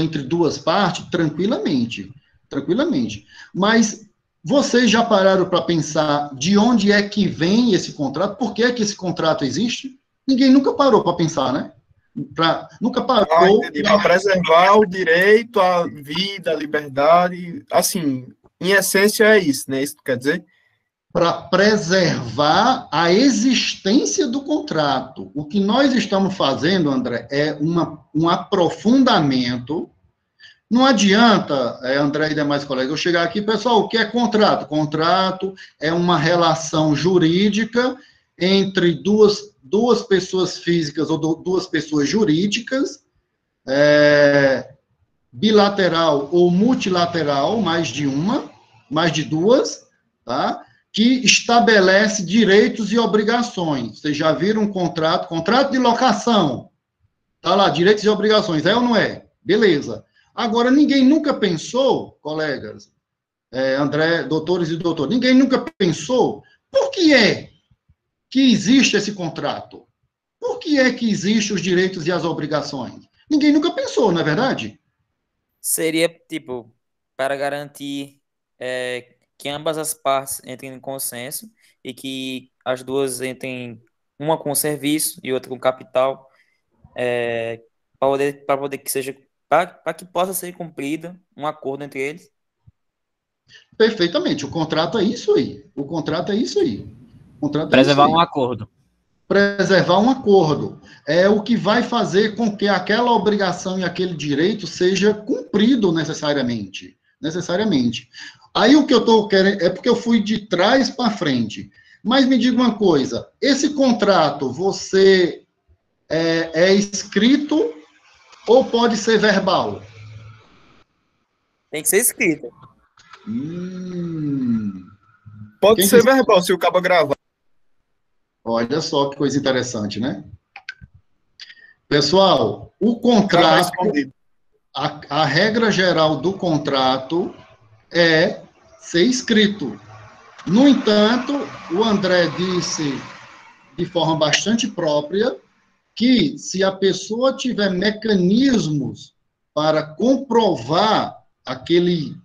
entre duas partes, tranquilamente. Mas vocês já pararam para pensar de onde é que vem esse contrato? Por que é que esse contrato existe? Ninguém nunca parou para pensar, né? Nunca parou. Para preservar o direito à vida, à liberdade. Assim, em essência é isso, né? Isso quer dizer? para preservar a existência do contrato. O que nós estamos fazendo, André, é um aprofundamento. Não adianta, André e demais colegas, eu chegar aqui, pessoal, o que é contrato? Contrato é uma relação jurídica entre duas pessoas físicas ou duas pessoas jurídicas, bilateral ou multilateral, mais de duas, tá? Que estabelece direitos e obrigações. Vocês já viram um contrato de locação, tá lá, direitos e obrigações, é ou não é? Beleza. Agora, ninguém nunca pensou, colegas, André, doutores e doutoras, ninguém nunca pensou por que é que existe esse contrato? Por que é que existem os direitos e as obrigações? Ninguém nunca pensou, não é verdade? Seria, tipo, para garantir que ambas as partes entrem em consenso e que as duas entrem, uma com serviço e outra com capital, para poder que seja, para que possa ser cumprido um acordo entre eles. Perfeitamente. O contrato é isso aí. O contrato é isso aí. Preservar um acordo. Preservar um acordo. É o que vai fazer com que aquela obrigação e aquele direito seja cumprido necessariamente. Necessariamente. Aí o que eu estou querendo, é porque eu fui de trás para frente. Mas me diga uma coisa, esse contrato, você é escrito ou pode ser verbal? Tem que ser escrito. Pode ser verbal, se o cabo gravar. Olha só que coisa interessante, né? Pessoal, o contrato, a regra geral do contrato é ser escrito. No entanto, o André disse de forma bastante própria que se a pessoa tiver mecanismos para comprovar aquele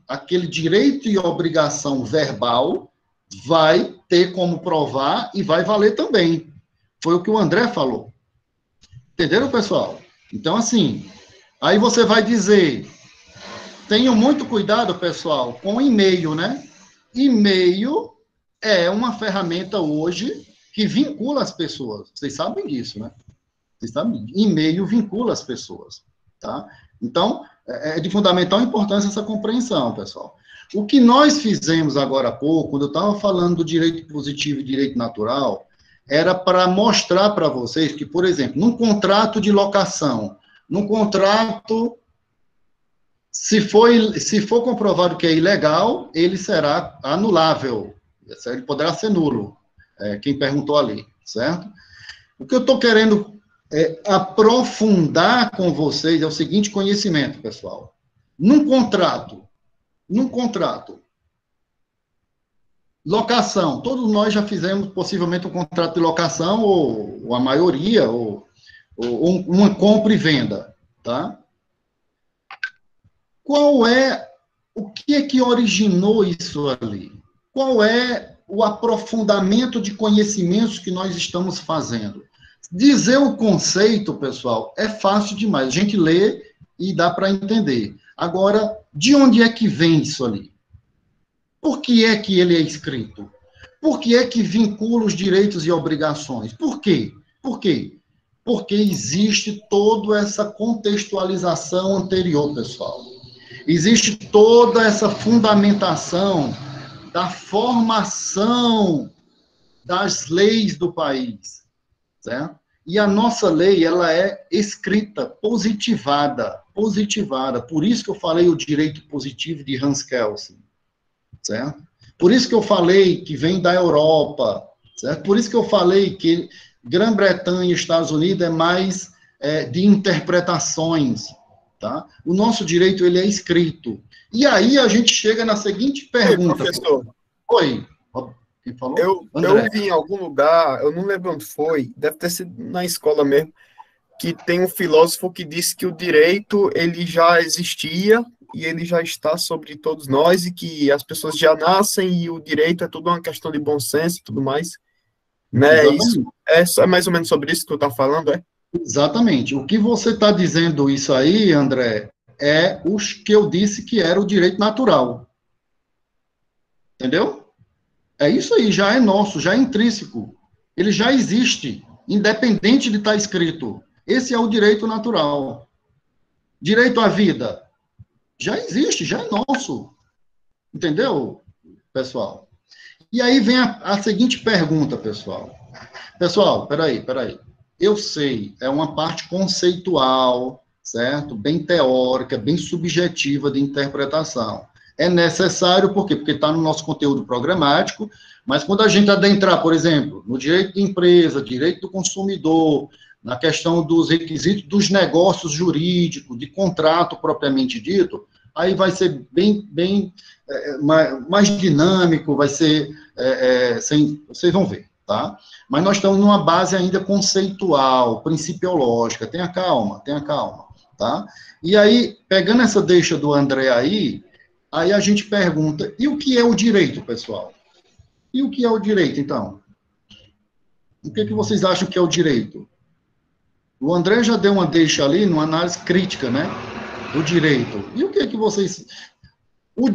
direito e obrigação verbal, vai ter como provar e vai valer também. Foi o que o André falou. Entenderam, pessoal? Então, assim, aí você vai dizer, tenham muito cuidado, pessoal, com e-mail, né? E-mail é uma ferramenta hoje que vincula as pessoas. Vocês sabem disso, né? Vocês sabem? E-mail vincula as pessoas, tá? Então, é de fundamental importância essa compreensão, pessoal. O que nós fizemos agora há pouco, quando eu estava falando do direito positivo e direito natural, era para mostrar para vocês que, por exemplo, num contrato de locação, num contrato, se for comprovado que é ilegal, ele será anulável, ele poderá ser nulo, quem perguntou ali, certo? O que eu estou querendo aprofundar com vocês é o seguinte conhecimento, pessoal. Num contrato, locação, todos nós já fizemos possivelmente um contrato de locação, ou a maioria, ou uma compra e venda, tá? O que é que originou isso ali? Qual é o aprofundamento de conhecimentos que nós estamos fazendo? Dizer o conceito, pessoal, é fácil demais. A gente lê e dá para entender. Agora, de onde é que vem isso ali? Por que é que ele é escrito? Por que é que vincula os direitos e obrigações? Por quê? Por quê? Porque existe toda essa contextualização anterior, pessoal. Existe toda essa fundamentação da formação das leis do país, certo? E a nossa lei, ela é escrita, positivada. Por isso que eu falei o direito positivo de Hans Kelsen, certo? Por isso que eu falei que vem da Europa, certo? Por isso que eu falei que Grã-Bretanha e Estados Unidos é mais de interpretações, tá? O nosso direito, ele é escrito. E aí a gente chega na seguinte pergunta. Ei, professor. Oi. Quem falou? Eu vi em algum lugar, eu não lembro onde foi, deve ter sido na escola mesmo, que tem um filósofo que disse que o direito, ele já existia e ele já está sobre todos nós e que as pessoas já nascem e o direito é tudo uma questão de bom senso e tudo mais. Né? É mais ou menos sobre isso que tu está falando, é? Exatamente. O que você está dizendo isso aí, André, é os que eu disse que era o direito natural. Entendeu? É isso aí, já é nosso, já é intrínseco. Ele já existe, independente de estar escrito. Esse é o direito natural. Direito à vida já existe, já é nosso. Entendeu, pessoal? E aí vem a seguinte pergunta, pessoal. Pessoal, peraí. Eu sei, é uma parte conceitual, certo? Bem teórica, bem subjetiva de interpretação. É necessário, por quê? Porque está no nosso conteúdo programático, mas quando a gente adentrar, por exemplo, no direito de empresa, direito do consumidor, na questão dos requisitos dos negócios jurídicos, de contrato propriamente dito, aí vai ser bem mais dinâmico, vai ser, vocês vão ver, tá? Mas nós estamos numa base ainda conceitual, principiológica, tenha calma, tá? E aí, pegando essa deixa do André aí a gente pergunta, e o que é o direito, pessoal? E o que é o direito, então? O que vocês acham que é o direito? O André já deu uma deixa ali, numa análise crítica, né? Do direito. E o que vocês... O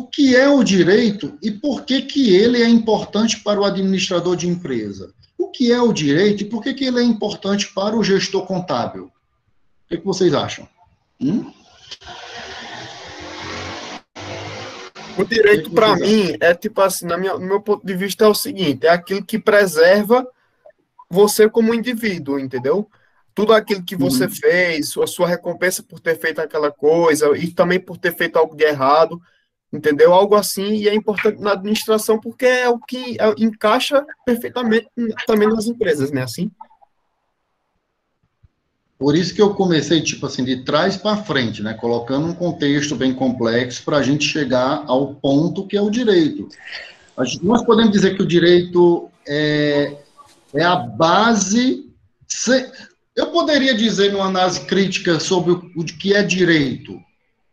que é o direito e por que ele é importante para o administrador de empresa? O que é o direito e por que ele é importante para o gestor contábil? O que vocês acham? O direito, para mim, é tipo assim, no meu ponto de vista, é o seguinte, é aquilo que preserva você como indivíduo, entendeu? Tudo aquilo que você fez, a sua recompensa por ter feito aquela coisa, e também por ter feito algo de errado, entendeu? Algo assim, e é importante na administração, porque é o que encaixa perfeitamente também nas empresas, né? Assim? Por isso que eu comecei, tipo assim, de trás para frente, né? Colocando um contexto bem complexo para a gente chegar ao ponto que é o direito. Nós podemos dizer que o direito é a base... Eu poderia dizer, numa análise crítica, sobre o que é direito,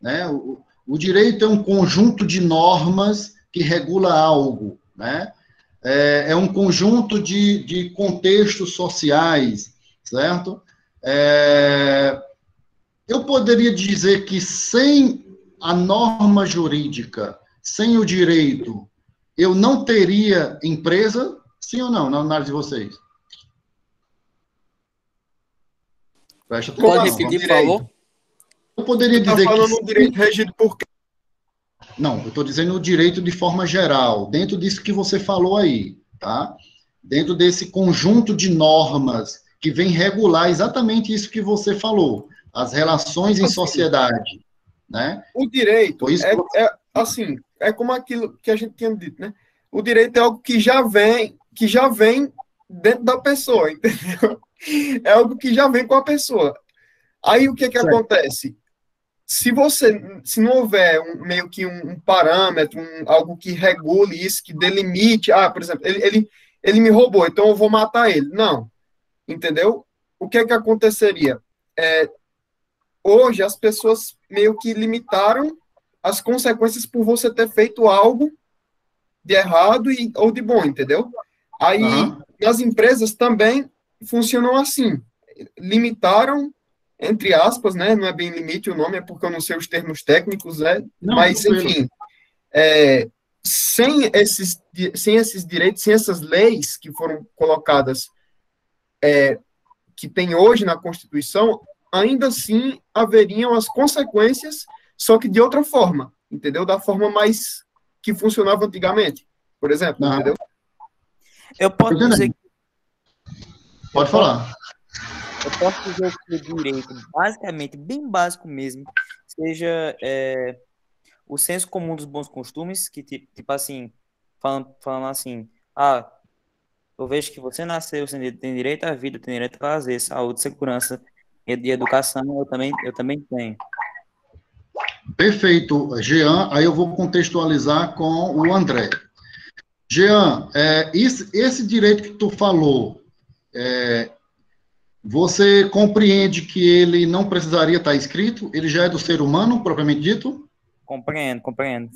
né? O direito é um conjunto de normas que regula algo, né? É um conjunto de contextos sociais, certo? Eu poderia dizer que sem a norma jurídica, sem o direito, eu não teria empresa, sim ou não, na análise de vocês? Presta atenção. Pode repetir, por favor? Eu poderia dizer que... falando um direito regido por quê? Não, eu estou dizendo o direito de forma geral, dentro disso que você falou aí, tá? Dentro desse conjunto de normas que vem regular exatamente isso que você falou, as relações em sociedade, né? O direito assim, é como aquilo que a gente tinha dito, né? O direito é algo que já vem dentro da pessoa, entendeu? É algo que já vem com a pessoa. Aí o que acontece? Se não houver meio que um parâmetro, algo que regule isso, que delimite, por exemplo, ele me roubou, então eu vou matar ele. Não. Entendeu? O que aconteceria? Hoje as pessoas meio que limitaram as consequências por você ter feito algo de errado ou de bom, entendeu? Aí, nas empresas também funcionam assim. Limitaram, entre aspas, né? Não é bem limite o nome, é porque eu não sei os termos técnicos, né? Não, mas, enfim, sem esses direitos, sem essas leis que foram colocadas, que tem hoje na Constituição, ainda assim haveriam as consequências, só que de outra forma, entendeu? Da forma mais que funcionava antigamente, por exemplo, entendeu? Eu posso dizer... Pode falar. Eu posso dizer que o direito, basicamente, bem básico mesmo, seja o senso comum dos bons costumes, que, tipo assim, falando assim, eu vejo que você nasceu, você tem direito à vida, tem direito a lazer, saúde, segurança e educação, eu também tenho. Perfeito, Jean. Aí eu vou contextualizar com o André. Jean, esse direito que tu falou, você compreende que ele não precisaria estar escrito? Ele já é do ser humano, propriamente dito? Compreendo.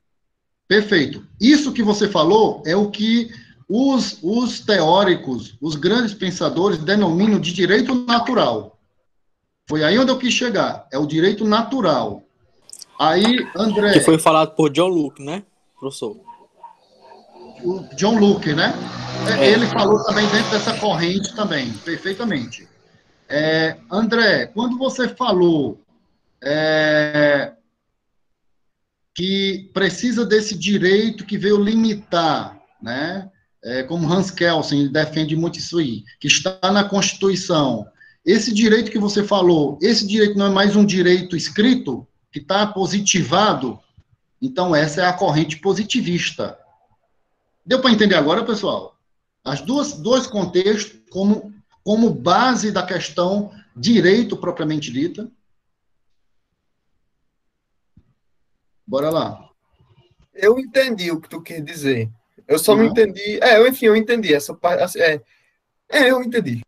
Perfeito. Isso que você falou é o que os teóricos, os grandes pensadores denominam de direito natural. Foi aí onde eu quis chegar. É o direito natural. Aí, André... Que foi falado por John Locke, né, professor? o John Locke, né? Ele falou também dentro dessa corrente também, perfeitamente. André, quando você falou que precisa desse direito que veio limitar, né? Como Hans Kelsen defende muito isso aí, que está na Constituição. Esse direito que você falou, esse direito não é mais um direito escrito, que está positivado? Então, essa é a corrente positivista. Deu para entender agora, pessoal? As dois contextos como base da questão direito propriamente dita. Bora lá. Eu entendi o que tu quer dizer. Eu só não entendi. Enfim, eu entendi essa parte. Eu entendi.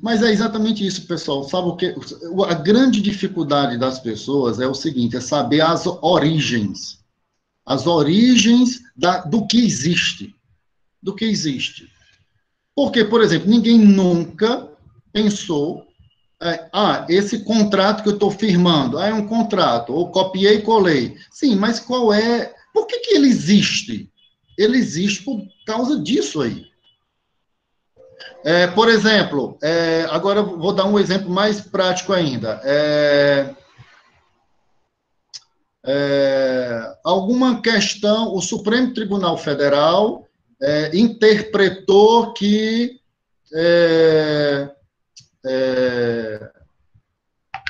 Mas é exatamente isso, pessoal. Sabe o que? A grande dificuldade das pessoas é o seguinte: é saber as origens. As origens do que existe. Do que existe. Porque, por exemplo, ninguém nunca pensou. Esse contrato que eu estou firmando, é um contrato, ou copiei e colei. Sim, mas qual é... Por que ele existe? Ele existe por causa disso aí. Por exemplo, agora eu vou dar um exemplo mais prático ainda. Alguma questão, o Supremo Tribunal Federal interpretou que...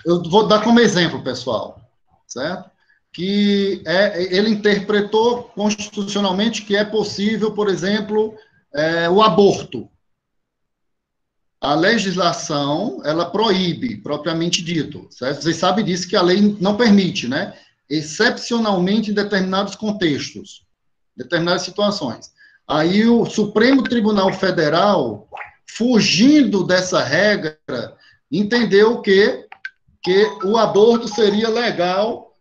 eu vou dar como exemplo, pessoal, certo? Que ele interpretou constitucionalmente que é possível, por exemplo, o aborto. A legislação, ela proíbe, propriamente dito, certo? Vocês sabem disso, que a lei não permite, né? Excepcionalmente em determinados contextos, determinadas situações. Aí o Supremo Tribunal Federal, fugindo dessa regra, entendeu que o aborto seria legal,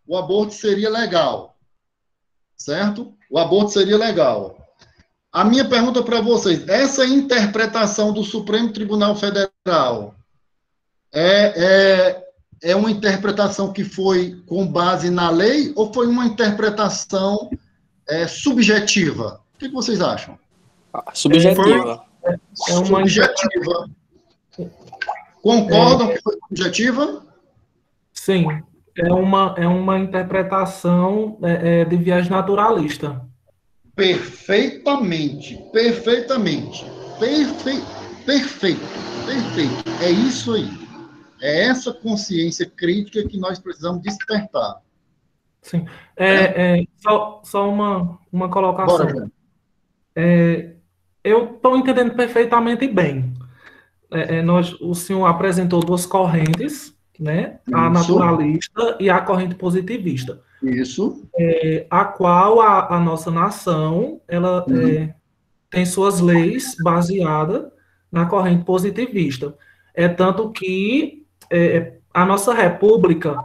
certo? O aborto seria legal. A minha pergunta para vocês, essa interpretação do Supremo Tribunal Federal é uma interpretação que foi com base na lei ou foi uma interpretação subjetiva? O que vocês acham? Subjetiva. Subjetiva. Concordam que foi subjetiva? Sim, é uma interpretação de viés naturalista. Perfeitamente. Perfeito. É isso aí. É essa consciência crítica que nós precisamos despertar. Sim. Só uma colocação. Bora, eu estou entendendo perfeitamente bem. O senhor apresentou duas correntes, né? A naturalista e a corrente positivista. Isso. A qual a nossa nação ela tem suas leis baseadas na corrente positivista. Tanto que a nossa república,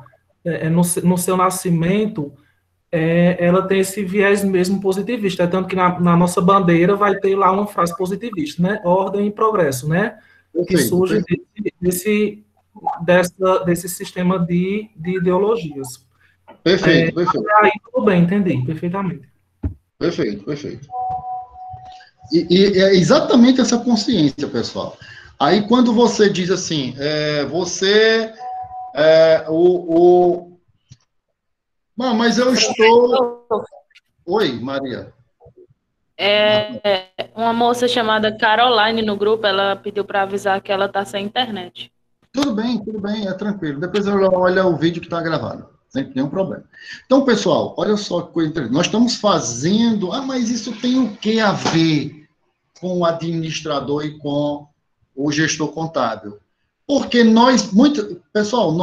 no seu nascimento, ela tem esse viés mesmo positivista. Tanto que na nossa bandeira vai ter lá uma frase positivista, né? Ordem e progresso, né? Que surge desse sistema de ideologias. Perfeito. Aí tudo bem, entendi perfeitamente. Perfeito. E é exatamente essa consciência, pessoal. Aí quando você diz assim, mas eu estou... Oi, Maria. Uma moça chamada Caroline no grupo, ela pediu para avisar que ela está sem internet. Tudo bem, é tranquilo. Depois eu olho o vídeo que está gravado. Sem nenhum problema. Então, pessoal, olha só que coisa interessante. Nós estamos fazendo... mas isso tem o que a ver com o administrador e com o gestor contábil? Porque pessoal,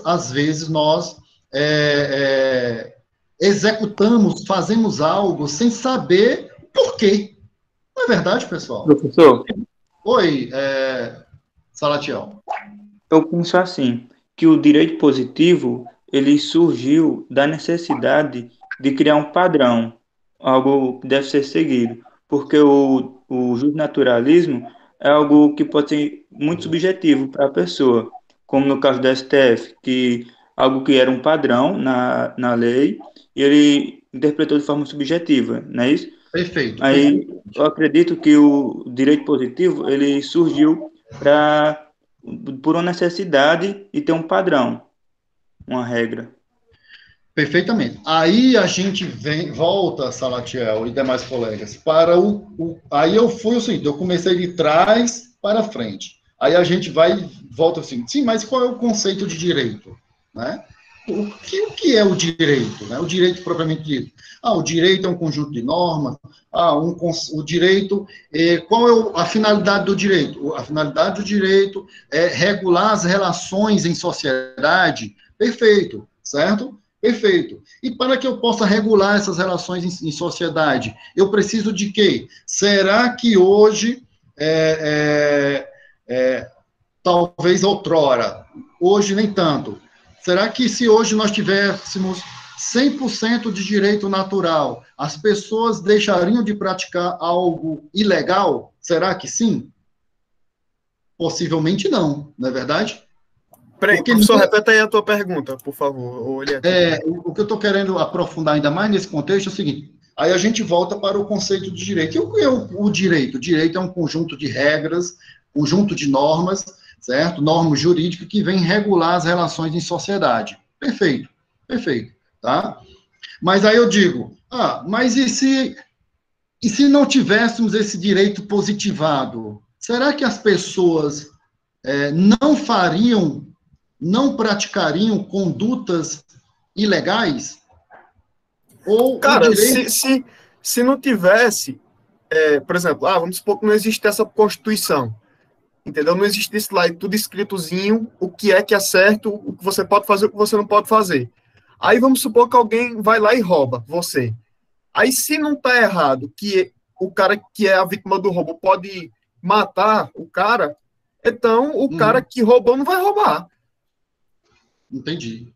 às vezes, executamos, fazemos algo sem saber por quê. Não é verdade, pessoal? Professor? Oi, Salatiel. Eu penso assim, que o direito positivo ele surgiu da necessidade de criar um padrão, algo que deve ser seguido, porque o justnaturalismo é algo que pode ser muito subjetivo para a pessoa, como no caso do STF, que algo que era um padrão na lei, e ele interpretou de forma subjetiva, não é isso? Perfeito. Aí eu acredito que o direito positivo ele surgiu por uma necessidade de ter um padrão, uma regra. Perfeitamente. Aí a gente volta, Salatiel e demais colegas, para aí eu fui o seguinte, eu comecei de trás para frente. Aí a gente volta assim, sim, mas qual é o conceito de direito? Né? O que é o direito? Né? O direito propriamente dito. O direito é um conjunto de normas. O direito, qual é a finalidade do direito? A finalidade do direito é regular as relações em sociedade. Perfeito, certo? Perfeito. E para que eu possa regular essas relações em sociedade, eu preciso de quê? Será que hoje, talvez outrora, hoje nem tanto, será que se hoje nós tivéssemos 100% de direito natural, as pessoas deixariam de praticar algo ilegal? Será que sim? Possivelmente não, não é verdade? Peraí, professor, repete aí a tua pergunta, por favor. O que eu estou querendo aprofundar ainda mais nesse contexto é o seguinte, aí a gente volta para o conceito de direito. E o que é o direito? O direito é um conjunto de regras, conjunto de normas, certo? Normas jurídicas que vêm regular as relações em sociedade. Perfeito, perfeito, tá? Mas aí eu digo, mas e se não tivéssemos esse direito positivado? Será que as pessoas não praticariam condutas ilegais? Ou cara, o direito... se não tivesse, por exemplo, vamos supor que não existe essa Constituição, entendeu? Não existisse lá tudo escritozinho, o que é certo, o que você pode fazer, o que você não pode fazer. Aí vamos supor que alguém vai lá e rouba você. Aí se não está errado que o cara que é a vítima do roubo pode matar o cara, então o cara que roubou não vai roubar. Entendi.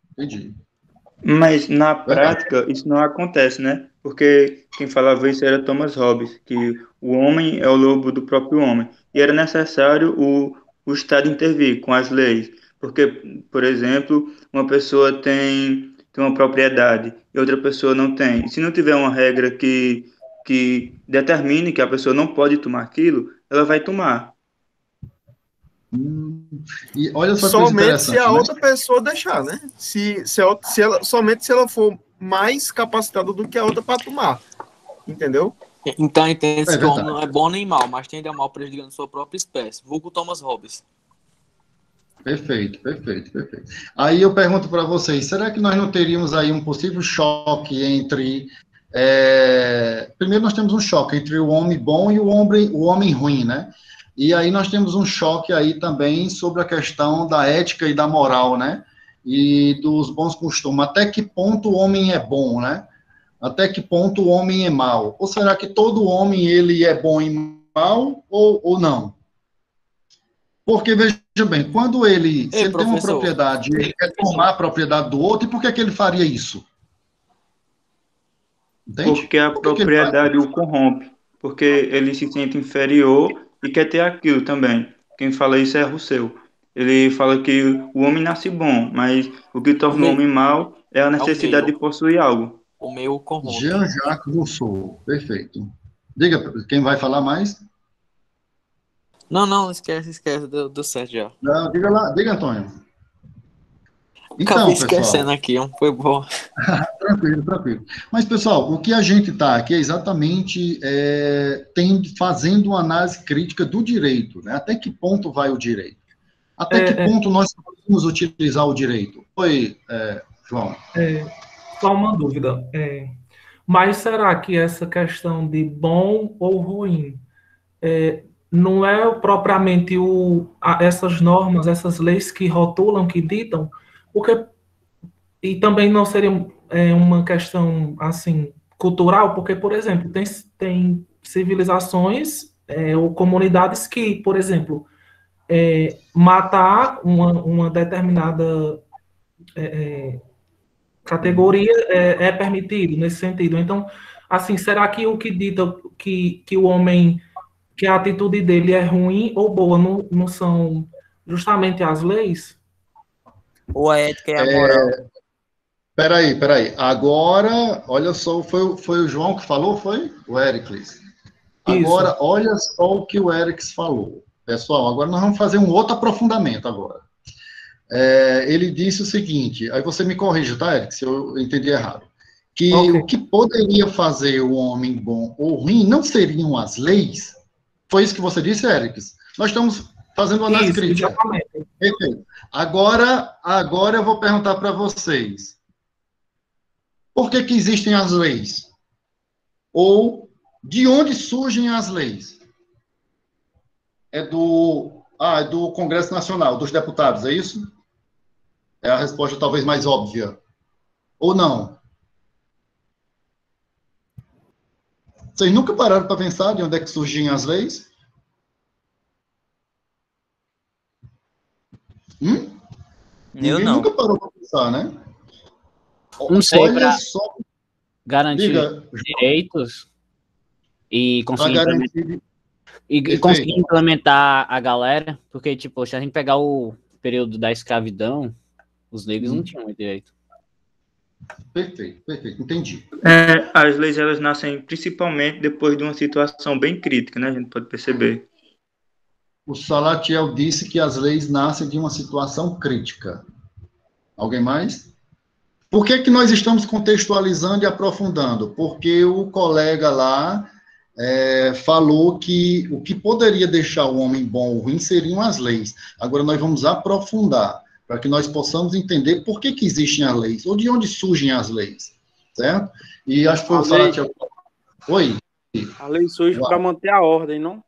Mas na prática isso não acontece, né? Porque quem falava isso era Thomas Hobbes, que o homem é o lobo do próprio homem. E era necessário o Estado intervir com as leis. Porque, por exemplo, uma pessoa tem uma propriedade e outra pessoa não tem. E se não tiver uma regra que determine que a pessoa não pode tomar aquilo, ela vai tomar. E olha só somente se a outra pessoa deixar, né? Somente se ela for mais capacitada do que a outra para tomar. Entendeu? Então entende-se que o homem não é bom nem mal, mas tende a mal prejudicando sua própria espécie. Vulgo Thomas Hobbes. Perfeito. Aí eu pergunto para vocês, será que nós não teríamos aí um possível choque entre... Primeiro nós temos um choque entre o homem bom e o homem ruim, né? E aí nós temos um choque aí também sobre a questão da ética e da moral, né? E dos bons costumes. Até que ponto o homem é bom, né? Até que ponto o homem é mau? Ou será que todo homem ele é bom e mau ou não? Porque, veja bem, quando ele tem uma propriedade, ele quer tomar a propriedade do outro, e por que ele faria isso? Entende? Porque a propriedade o corrompe. Porque ele se sente inferior e quer ter aquilo também. Quem fala isso é Rousseau. Ele fala que o homem nasce bom, mas o que torna o homem mau é a necessidade de possuir algo. O meu corrompe. Jean-Jacques Rousseau, perfeito. Diga, quem vai falar mais? Não, esquece, deu certo já. Não, diga, Antônio. Então, acabei esquecendo aqui, foi bom. Tranquilo. Mas, pessoal, o que a gente está aqui é exatamente fazendo uma análise crítica do direito, né? Até que ponto vai o direito? Até que ponto nós podemos utilizar o direito? Oi, João. Só uma dúvida. Mas será que essa questão de bom ou ruim não é propriamente essas normas, essas leis que rotulam, que ditam? E também não seria uma questão, assim, cultural, porque, por exemplo, tem civilizações ou comunidades que, por exemplo, matar uma determinada categoria é permitido nesse sentido. Então, assim, será que o que dita que o homem, que a atitude dele é ruim ou boa, não são justamente as leis? Ou a ética e a moral? Peraí. Agora, olha só, foi o João que falou, foi? O Éricles. Agora, Isso. olha só o que o Éricles falou. Pessoal, agora nós vamos fazer um outro aprofundamento agora. Ele disse o seguinte, aí você me corrija, tá, Éricles, se eu entendi errado. Que Ok. o que poderia fazer o homem bom ou ruim não seriam as leis? Foi isso que você disse, Éricles? Nós estamos fazendo uma análise Isso, crítica. exatamente. Perfeito. Agora eu vou perguntar para vocês. Por que existem as leis? Ou de onde surgem as leis? É do Congresso Nacional, dos deputados, é isso? É a resposta talvez mais óbvia. Ou não? Vocês nunca pararam para pensar de onde é que surgiam as leis? Ninguém não. nunca parou para pensar, né? Não sei, Olha para só, garantir diga, direitos e para conseguir garantir. e conseguir implementar a galera, porque, tipo, se a gente pegar o período da escravidão, os negros não tinham muito direito. Perfeito, entendi. As leis, elas nascem principalmente depois de uma situação bem crítica, né? A gente pode perceber. O Salatiel disse que as leis nascem de uma situação crítica. Alguém mais? Por que nós estamos contextualizando e aprofundando? Porque o colega lá falou que o que poderia deixar o homem bom ou ruim seriam as leis. Agora nós vamos aprofundar, para que nós possamos entender por que existem as leis, ou de onde surgem as leis, certo? E acho que foi o Salatiel. Oi? A lei surge para manter a ordem, não?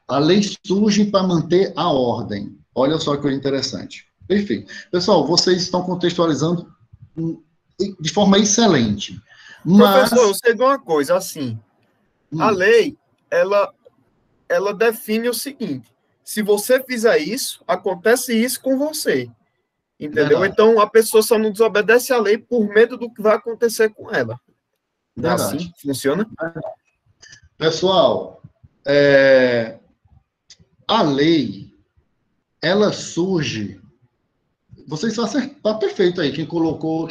A lei surge para manter a ordem. Olha só que coisa interessante. Perfeito. Pessoal, vocês estão contextualizando de forma excelente. Mas... Professor, eu sei de uma coisa, assim, a lei, ela define o seguinte, se você fizer isso, acontece isso com você, entendeu? Verdade. Então, a pessoa só não desobedece à lei por medo do que vai acontecer com ela. É Verdade. assim que funciona? Pessoal, a lei, ela surge... Vocês está perfeito aí, quem colocou,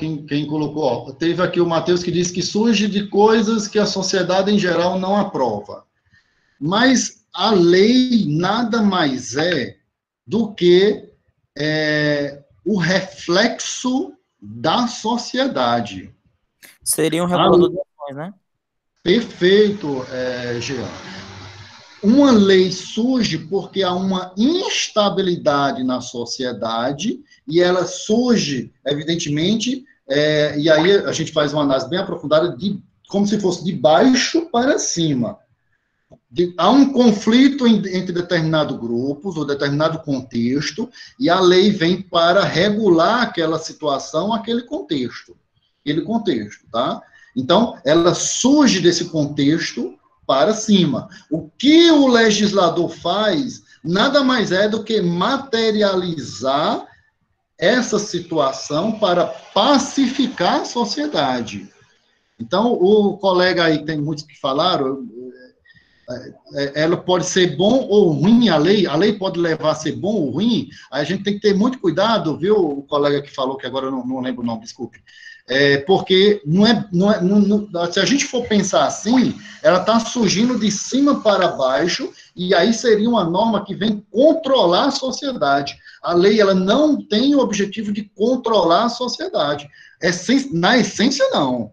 ó, teve aqui o Matheus que disse que surge de coisas que a sociedade em geral não aprova. Mas a lei nada mais é do que o reflexo da sociedade. Seriam regulamentações, né? Perfeito, Jean. Uma lei surge porque há uma instabilidade na sociedade e ela surge, evidentemente, e aí a gente faz uma análise bem aprofundada, como se fosse de baixo para cima. Há um conflito entre determinados grupos ou determinado contexto e a lei vem para regular aquela situação, aquele contexto, tá? Então, ela surge desse contexto para cima. O que o legislador faz nada mais é do que materializar essa situação para pacificar a sociedade. Então, o colega aí, tem muitos que falaram, ela pode ser bom ou ruim, a lei pode levar a ser bom ou ruim, a gente tem que ter muito cuidado, viu, o colega que falou, que agora eu não lembro o nome, desculpe, porque se a gente for pensar assim, ela está surgindo de cima para baixo, e aí seria uma norma que vem controlar a sociedade. A lei, ela não tem o objetivo de controlar a sociedade. Na essência, não.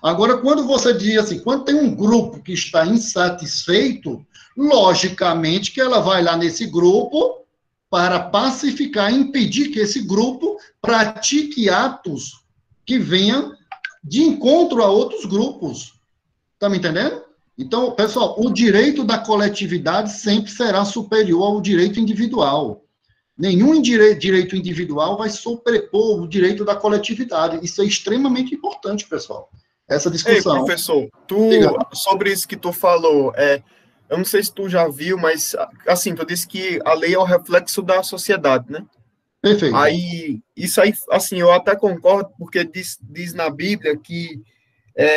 Agora, quando você diz assim, quando tem um grupo que está insatisfeito, logicamente que ela vai lá nesse grupo para pacificar, impedir que esse grupo pratique atos que venham de encontro a outros grupos. Está me entendendo? Então, pessoal, o direito da coletividade sempre será superior ao direito individual. Nenhum direito individual vai sobrepor o direito da coletividade. Isso é extremamente importante, pessoal. Essa discussão. Ei, professor, sobre isso que tu falou, eu não sei se tu já viu, mas, assim, tu disse que a lei é o reflexo da sociedade, né? Perfeito. Aí, isso aí, assim, eu até concordo, porque diz na Bíblia que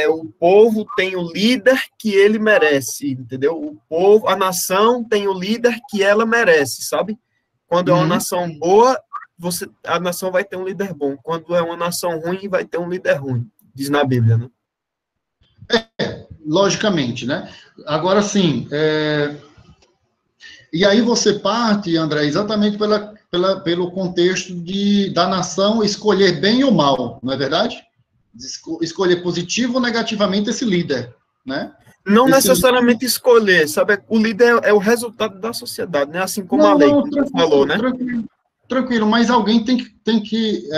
o povo tem o líder que ele merece, entendeu? O povo, a nação tem o líder que ela merece, sabe? Quando é uma nação boa, a nação vai ter um líder bom. Quando é uma nação ruim, vai ter um líder ruim. Diz na Bíblia, né? Logicamente, né? Agora, sim, e aí você parte, André, exatamente pelo contexto da nação escolher bem ou mal, não é verdade? Escolher positivo ou negativamente esse líder, né? Não necessariamente escolher, sabe? O líder é o resultado da sociedade, né? Assim como a lei, como você falou, né? Tranquilo, mas alguém tem que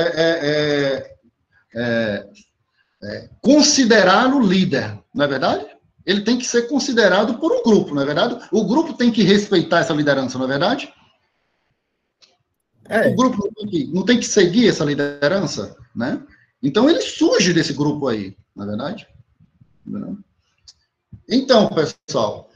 considerar o líder, não é verdade? Ele tem que ser considerado por um grupo, não é verdade? O grupo tem que respeitar essa liderança, não é verdade? O grupo não tem que seguir essa liderança, né? Então, ele surge desse grupo aí, não é verdade? Então, pessoal,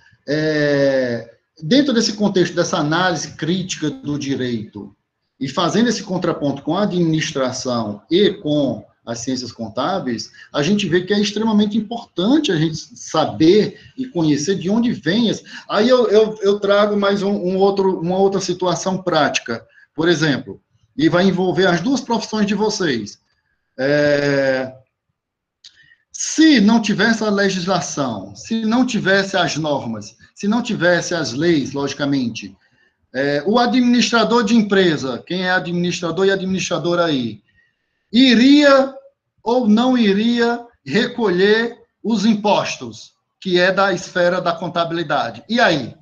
dentro desse contexto, dessa análise crítica do direito, e fazendo esse contraponto com a administração e com as ciências contábeis, a gente vê que é extremamente importante a gente saber e conhecer de onde vem. Aí eu trago mais uma outra situação prática, por exemplo, e vai envolver as duas profissões de vocês. Se não tivesse a legislação, se não tivesse as normas, se não tivesse as leis, logicamente, o administrador de empresa, quem é administrador e administradora aí, iria ou não iria recolher os impostos, que é da esfera da contabilidade. E aí?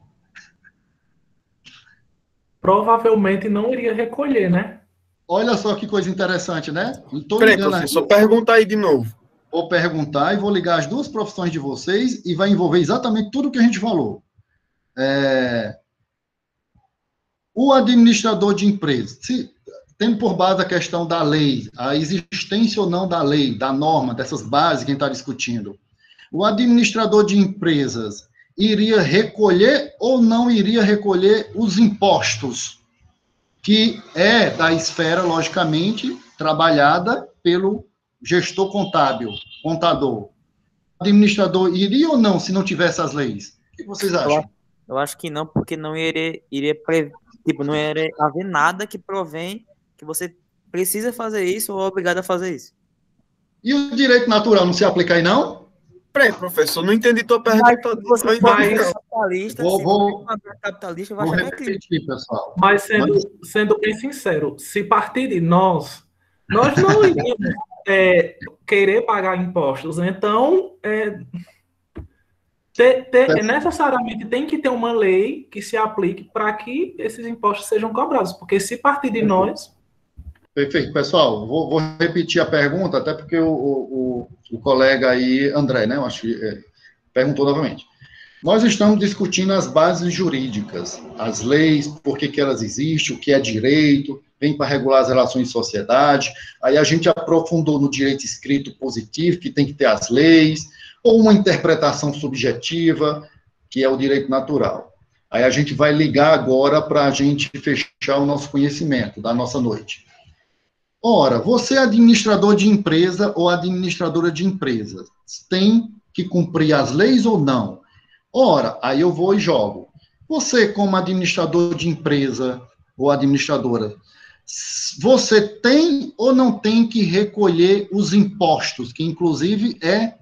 Provavelmente não iria recolher, né? Olha só que coisa interessante, né? Peraí, professor, pergunta aí de novo. Vou perguntar e vou ligar as duas profissões de vocês e vai envolver exatamente tudo o que a gente falou. O administrador de empresa, tendo por base a questão da lei, a existência ou não da lei, da norma, dessas bases que a gente está discutindo, o administrador de empresas iria recolher ou não iria recolher os impostos, que é da esfera, logicamente, trabalhada pelo gestor contábil, contador. O administrador iria ou não, se não tivesse as leis? O que vocês acham? Eu acho que não, porque não iria não iria haver nada que provém que você precisa fazer isso ou é obrigado a fazer isso. E o direito natural não se aplica aí, não? Peraí, professor, não entendi tua pergunta. Você capitalista, capitalista, vou repetir, pessoal. Mas sendo bem sincero, se partir de nós não iríamos querer pagar impostos. Então, necessariamente tem que ter uma lei que se aplique para que esses impostos sejam cobrados, porque se partir de nós... Perfeito, pessoal, vou repetir a pergunta, até porque o colega aí, André, né, eu acho que perguntou novamente. Nós estamos discutindo as bases jurídicas, as leis, por que elas existem, o que é direito, vem para regular as relações de sociedade, aí a gente aprofundou no direito escrito positivo, que tem que ter as leis, ou uma interpretação subjetiva, que é o direito natural. Aí a gente vai ligar agora para a gente fechar o nosso conhecimento da nossa noite. Ora, você é administrador de empresa ou administradora de empresa, tem que cumprir as leis ou não? Ora, aí eu vou e jogo. Você, como administrador de empresa ou administradora, você tem ou não tem que recolher os impostos, que inclusive é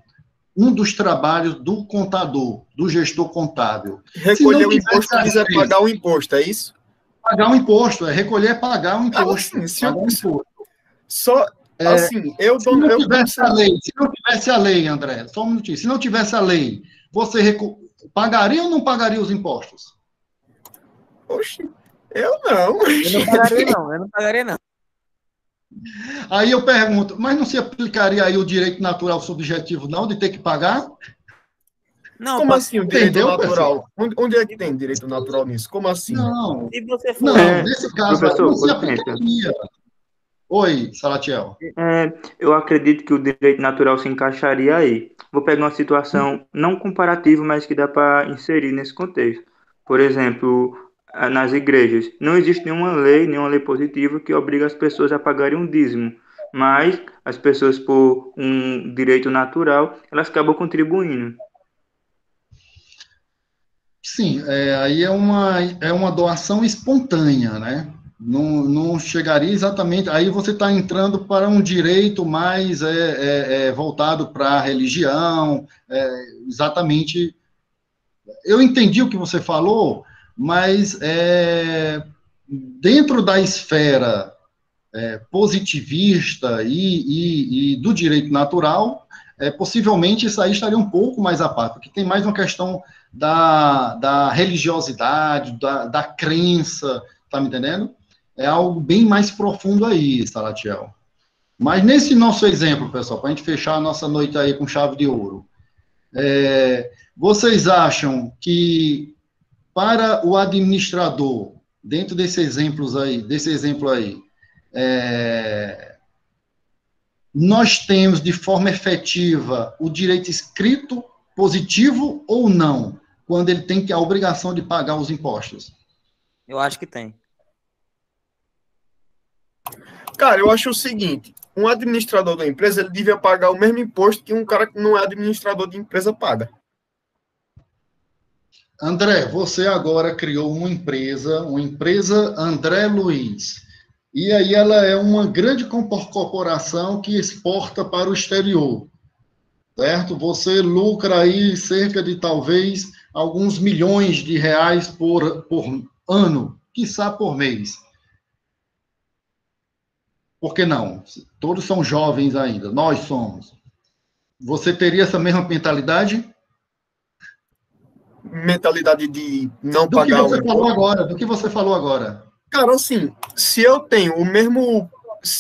um dos trabalhos do contador, do gestor contábil. Recolher o imposto quiser pagar o imposto, é isso? Pagar um imposto, recolher é pagar um imposto. Pagar um imposto. Só, assim, se não tivesse a lei, André, só um minutinho, se não tivesse a lei, você pagaria ou não pagaria os impostos? Oxe, eu não. Eu não pagaria não. Aí eu pergunto, mas não se aplicaria aí o direito natural subjetivo, não, de ter que pagar? Não, como assim o direito natural? Onde é que tem direito natural nisso? Como assim? Não, se você for... não nesse caso, professor, não se aplicaria. Oi, Salatiel. Eu acredito que o direito natural se encaixaria aí. Vou pegar uma situação não comparativa, mas que dá para inserir nesse contexto. Por exemplo, nas igrejas, não existe nenhuma lei positiva que obriga as pessoas a pagarem um dízimo, mas as pessoas, por um direito natural, elas acabam contribuindo. Sim, aí é uma doação espontânea, né? não chegaria exatamente. Aí você está entrando para um direito mais voltado para a religião, exatamente. Eu entendi o que você falou, mas dentro da esfera positivista e do direito natural, possivelmente isso aí estaria um pouco mais à parte, porque tem mais uma questão da religiosidade, da crença, tá me entendendo? É algo bem mais profundo aí, Salatiel. Mas nesse nosso exemplo, pessoal, para a gente fechar a nossa noite aí com chave de ouro, vocês acham que para o administrador, dentro desse exemplo aí, nós temos de forma efetiva o direito escrito positivo ou não, quando ele tem a obrigação de pagar os impostos? Eu acho que tem. Cara, eu acho o seguinte, um administrador da empresa, ele devia pagar o mesmo imposto que um cara que não é administrador de empresa paga. André, você agora criou uma empresa André Luiz, e aí ela é uma grande corporação que exporta para o exterior, certo? Você lucra aí cerca de, talvez, alguns milhões de reais por ano, quiçá por mês. Por que não? Todos são jovens ainda, nós somos. Você teria essa mesma mentalidade? Mentalidade de não Do pagar que você falou agora? Do que você falou agora? Cara, assim, se eu tenho o mesmo...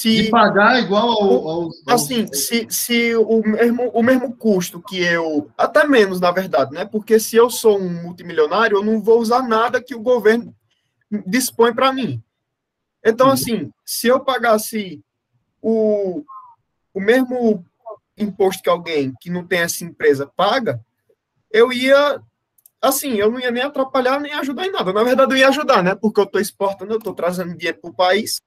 De pagar igual ao assim, se o mesmo custo que eu... Até menos, na verdade, né? Porque se eu sou um multimilionário, eu não vou usar nada que o governo dispõe para mim. Então, assim, se eu pagasse o mesmo imposto que alguém que não tem essa empresa paga, eu ia... Assim, eu não ia nem atrapalhar, nem ajudar em nada. Na verdade, eu ia ajudar, né? Porque eu estou exportando, eu estou trazendo dinheiro para o país.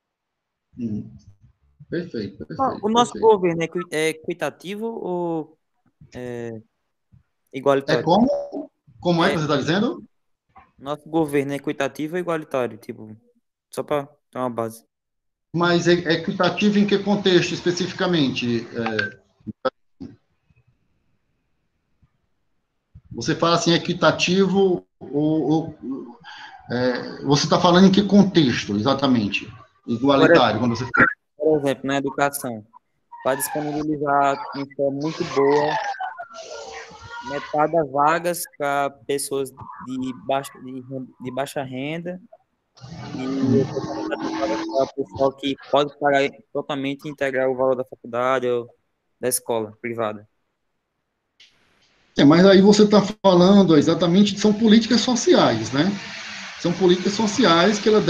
Perfeito. O nosso governo é equitativo ou igualitário? Como é que você está dizendo? Nosso governo é equitativo ou igualitário? Tipo, só para ter uma base. Mas é equitativo em que contexto, especificamente? Você fala assim, equitativo, você está falando em que contexto, exatamente? Igualitário, quando você fala. Por exemplo, na educação, para disponibilizar uma forma muito boa, metade das vagas para pessoas de baixa renda e para o pessoal que pode pagar totalmente e integrar o valor da faculdade ou da escola privada. Mas aí você está falando exatamente, são políticas sociais, né? São políticas sociais que ela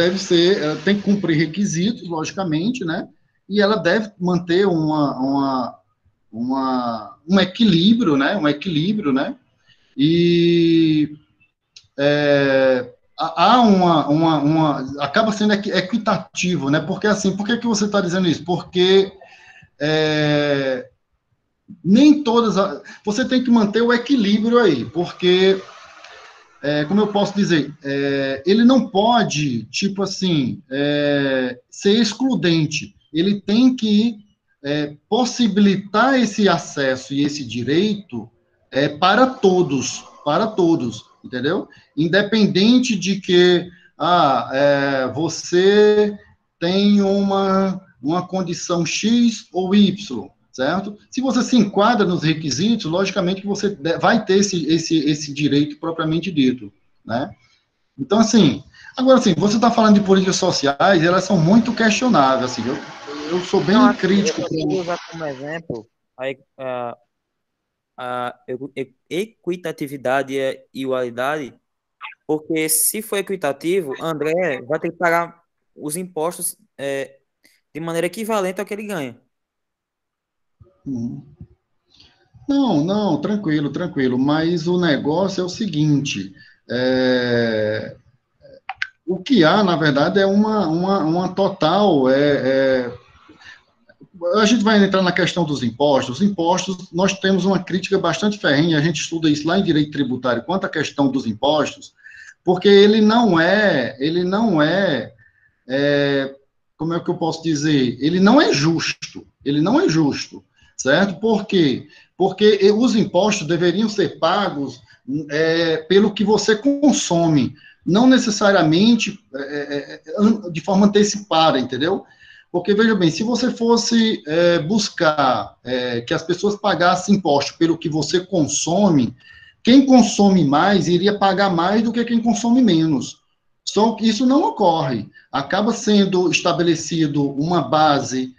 tem que cumprir requisitos, logicamente, né? E ela deve manter um equilíbrio, né? E acaba sendo equitativo, né? Porque assim, por que você está dizendo isso? Porque nem todas... Você tem que manter o equilíbrio aí, porque, como eu posso dizer, ele não pode, tipo assim, ser excludente. Ele tem que possibilitar esse acesso e esse direito para todos, entendeu? Independente de que você tem uma condição X ou Y, certo? Se você se enquadra nos requisitos, logicamente que você vai ter esse direito propriamente dito, né? Então, assim, agora, assim, você está falando de políticas sociais, elas são muito questionáveis, assim, eu sou bem crítico. Eu vou usar como exemplo a equitatividade e igualdade, porque se for equitativo, André vai ter que pagar os impostos de maneira equivalente ao que ele ganha. Não, tranquilo, mas o negócio é o seguinte, o que há, na verdade, é uma total... a gente vai entrar na questão dos impostos. Os impostos, nós temos uma crítica bastante ferrenha, a gente estuda isso lá em direito tributário, quanto à questão dos impostos, porque ele não é como é que eu posso dizer? Ele não é justo, certo? Por quê? Porque os impostos deveriam ser pagos pelo que você consome, não necessariamente de forma antecipada, entendeu? Porque, veja bem, se você fosse buscar que as pessoas pagassem imposto pelo que você consome, quem consome mais iria pagar mais do que quem consome menos. Só que isso não ocorre. Acaba sendo estabelecido uma base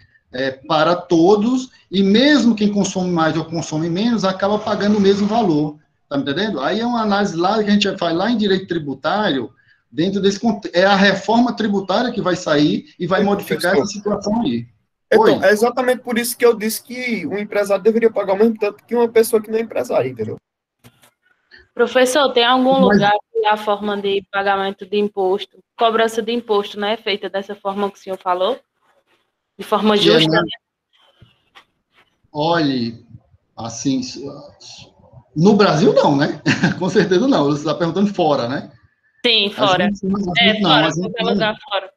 para todos, e mesmo quem consome mais ou consome menos, acaba pagando o mesmo valor. Tá me entendendo? Aí é uma análise lá que a gente faz lá em direito tributário, dentro desse é a reforma tributária que vai sair e vai modificar essa situação aí. Então, é exatamente por isso que eu disse que um empresário deveria pagar o mesmo tanto que uma pessoa que não é empresária, entendeu? Professor, tem algum lugar que a forma de pagamento de imposto, cobrança de imposto, né, é feita dessa forma que o senhor falou? De forma justa, né? Olhe, assim, no Brasil não, né? Com certeza não. Você está perguntando fora, né? Sim, fora. Qualquer lugar fora.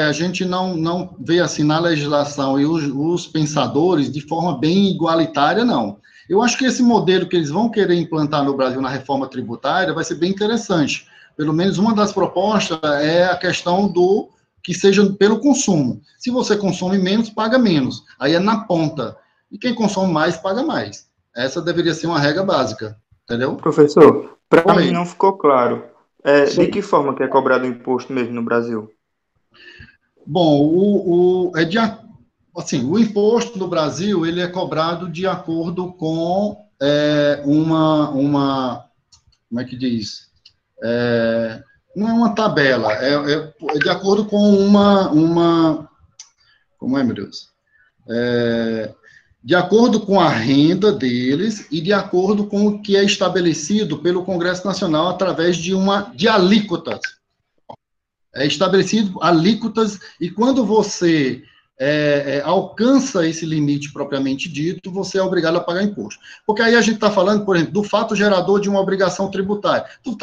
A gente não vê assim na legislação e os pensadores de forma bem igualitária, não. Eu acho que esse modelo que eles vão querer implantar no Brasil na reforma tributária vai ser bem interessante. Pelo menos uma das propostas é a questão do que seja pelo consumo. Se você consome menos, paga menos. Aí é na ponta. E quem consome mais, paga mais. Essa deveria ser uma regra básica, entendeu? Professor, para mim não ficou claro. De que forma que é cobrado o imposto mesmo no Brasil? Bom, o imposto no Brasil, ele é cobrado de acordo com como é que diz? Não é uma tabela, é de acordo com como é, meu Deus? De acordo com a renda deles e de acordo com o que é estabelecido pelo Congresso Nacional através de alíquotas. É estabelecido alíquotas, e quando você alcança esse limite propriamente dito, você é obrigado a pagar imposto. Porque aí a gente está falando, por exemplo, do fato gerador de uma obrigação tributária. Tu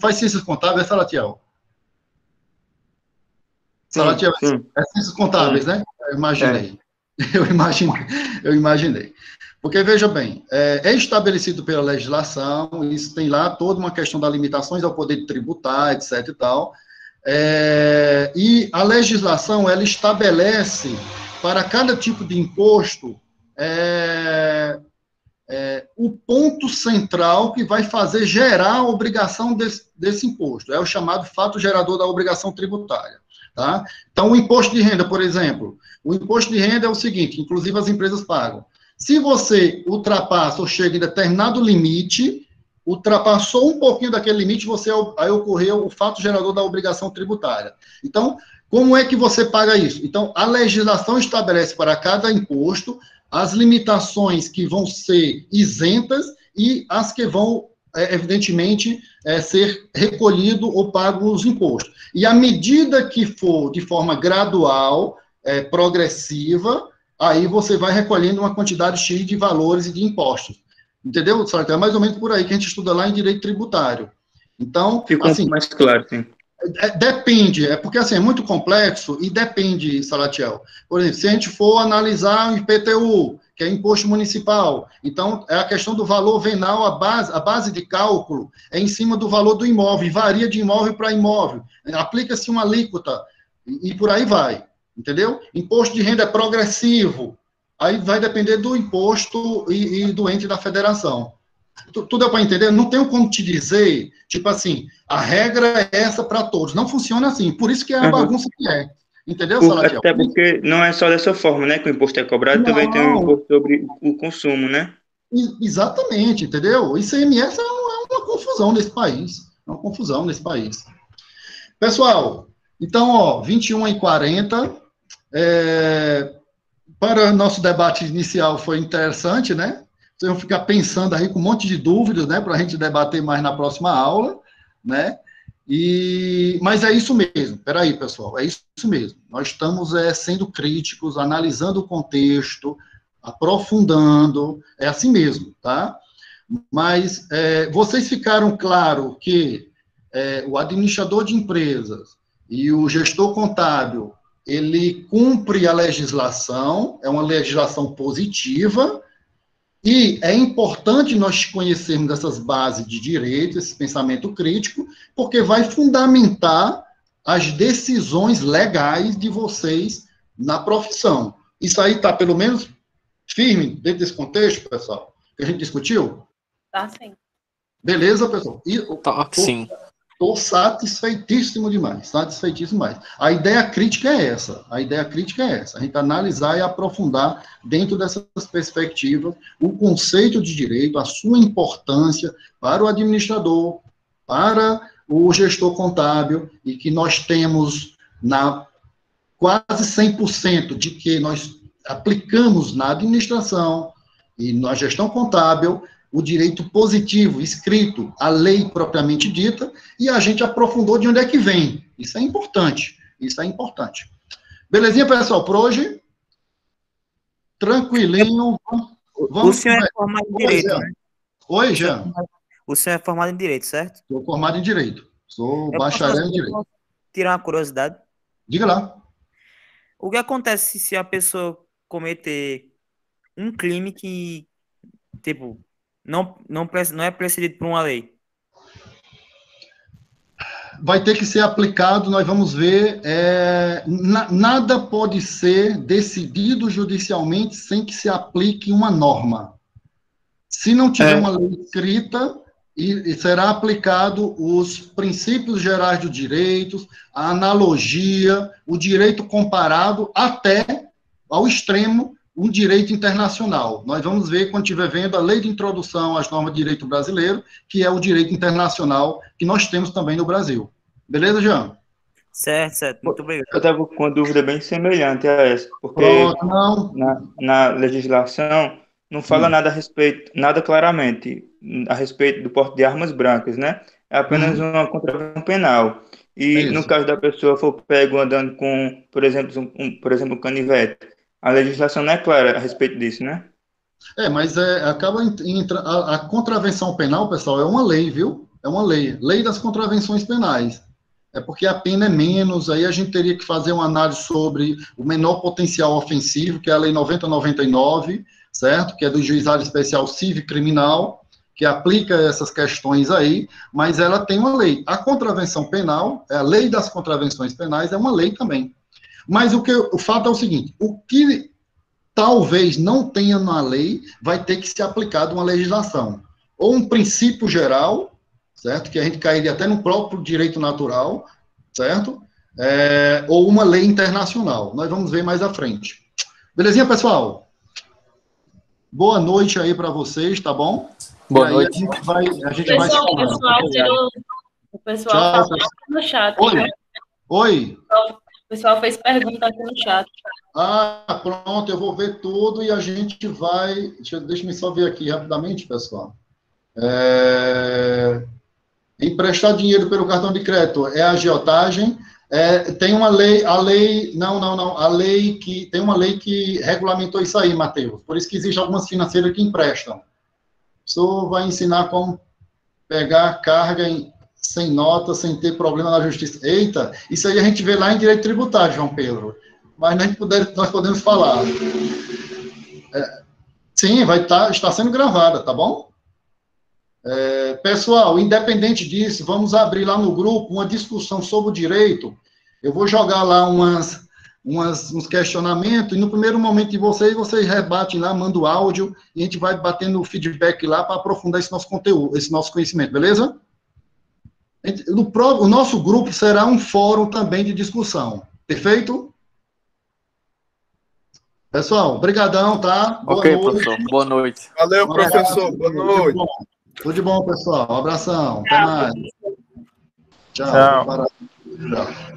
faz ciências contábeis, Salatiel? Salatiel, é ciências contábeis, né? Eu imaginei. Eu imaginei. Porque, veja bem, é estabelecido pela legislação, isso tem lá toda uma questão das limitações ao poder tributar, etc. e tal. E a legislação, ela estabelece para cada tipo de imposto o ponto central que vai fazer gerar a obrigação desse imposto. É o chamado fato gerador da obrigação tributária. Tá? Então, o imposto de renda, por exemplo, o imposto de renda é o seguinte, inclusive as empresas pagam. Se você ultrapassa ou chega em determinado limite, ultrapassou um pouquinho daquele limite, aí ocorreu o fato gerador da obrigação tributária. Então, como é que você paga isso? Então, a legislação estabelece para cada imposto as limitações que vão ser isentas e as que vão, evidentemente, ser recolhido ou pago os impostos. E à medida que for de forma gradual, progressiva, aí você vai recolhendo uma quantidade X de valores e de impostos. Entendeu? É mais ou menos por aí que a gente estuda lá em direito tributário. Então, ficou assim, mais claro, sim. Depende, porque assim, é muito complexo e depende, Salatiel. Por exemplo, se a gente for analisar o IPTU, que é imposto municipal, então é a questão do valor venal, a base de cálculo é em cima do valor do imóvel, e varia de imóvel para imóvel. Aplica-se uma alíquota e por aí vai, entendeu? Imposto de renda é progressivo, aí vai depender do imposto e do ente da federação. Tudo é para entender? Não tenho como te dizer, tipo assim, a regra é essa para todos. Não funciona assim. Por isso que é a bagunça que é. Entendeu, Salatiel? Até porque não é só dessa forma, né, que o imposto é cobrado, também tem um imposto sobre o consumo, né? Exatamente, entendeu? O ICMS é uma confusão nesse país. É uma confusão nesse país. Pessoal, então, 21h40. Para o nosso debate inicial foi interessante, né? Vocês vão ficar pensando aí com um monte de dúvidas, né? Para a gente debater mais na próxima aula, né? Mas é isso mesmo. Peraí, pessoal, é isso mesmo. Nós estamos sendo críticos, analisando o contexto, aprofundando, é assim mesmo, tá? Mas vocês ficaram claro que o administrador de empresas e o gestor contábil, ele cumpre a legislação, é uma legislação positiva, e é importante nós conhecermos essas bases de direito, esse pensamento crítico, porque vai fundamentar as decisões legais de vocês na profissão. Isso aí está, pelo menos, firme dentro desse contexto, pessoal, que a gente discutiu? Tá, sim. Beleza, pessoal? Tá, sim. Estou satisfeitíssimo demais, satisfeitíssimo demais. A ideia crítica é essa, a gente analisar e aprofundar dentro dessas perspectivas o conceito de direito, a sua importância para o administrador, para o gestor contábil, e que nós temos quase 100% de que nós aplicamos na administração e na gestão contábil o direito positivo, escrito, a lei propriamente dita, e a gente aprofundou de onde é que vem. Isso é importante, Belezinha, pessoal, por hoje? Tranquilinho. O senhor é formado em Direito, Jean. né? Oi, Jean. O senhor é formado em Direito, certo? Sou formado em Direito. Sou bacharel em Direito. Tirar uma curiosidade? Diga lá. O que acontece se a pessoa cometer um crime que, tipo, não é precedido por uma lei? Vai ter que ser aplicado, nós vamos ver, nada pode ser decidido judicialmente sem que se aplique uma norma. Se não tiver uma lei escrita, e será aplicado os princípios gerais do direito, a analogia, o direito comparado, até ao extremo, um direito internacional. Nós vamos ver, quando estiver vendo, a lei de introdução às normas de direito brasileiro, que é o direito internacional que nós temos também no Brasil. Beleza, Jean? Certo. Muito obrigado. Eu estava com uma dúvida bem semelhante a essa, porque na legislação não fala nada a respeito, nada claramente a respeito do porte de armas brancas, né? É apenas uma contravenção penal. E no caso da pessoa for pego andando com, por exemplo, um canivete, a legislação não é clara a respeito disso, né? Mas a contravenção penal, pessoal, é uma lei, viu? É uma lei. Lei das contravenções penais. É porque a pena é menos, aí a gente teria que fazer uma análise sobre o menor potencial ofensivo, que é a Lei 9099, certo? Que é do Juizado Especial Civil Criminal, que aplica essas questões aí, mas ela tem uma lei. A contravenção penal, a Lei das Contravenções Penais, é uma lei também. Mas o fato é o seguinte, o que talvez não tenha na lei, vai ter que ser aplicado uma legislação. Ou um princípio geral, certo? Que a gente cairia até no próprio direito natural, certo? Ou uma lei internacional. Nós vamos ver mais à frente. Belezinha, pessoal? Boa noite aí para vocês, tá bom? Boa noite. A gente vai se falando. O pessoal falou no chat. Oi? O pessoal fez pergunta aqui no chat. Pronto, eu vou ver tudo e a gente vai... Deixa eu só ver aqui rapidamente, pessoal. Emprestar dinheiro pelo cartão de crédito é agiotagem. Tem uma lei, tem uma lei que regulamentou isso aí, Matheus. Por isso que existem algumas financeiras que emprestam. O senhor vai ensinar como pegar carga sem nota, sem ter problema na justiça. Eita, isso aí a gente vê lá em direito tributário, João Pedro. Mas nós podemos falar. Sim, está sendo gravada, tá bom? Pessoal, independente disso, vamos abrir lá no grupo uma discussão sobre o direito. Eu vou jogar lá uns questionamentos, e no primeiro momento de vocês rebatem lá, mandam áudio, e a gente vai batendo o feedback lá para aprofundar esse nosso conteúdo, esse nosso conhecimento, beleza? O nosso grupo será um fórum também de discussão, perfeito? Pessoal, brigadão, tá? Boa noite. Professor. Boa noite. Valeu, professor. Boa noite. Tudo de bom, pessoal. Um abração. Até mais. Tchau. Tchau.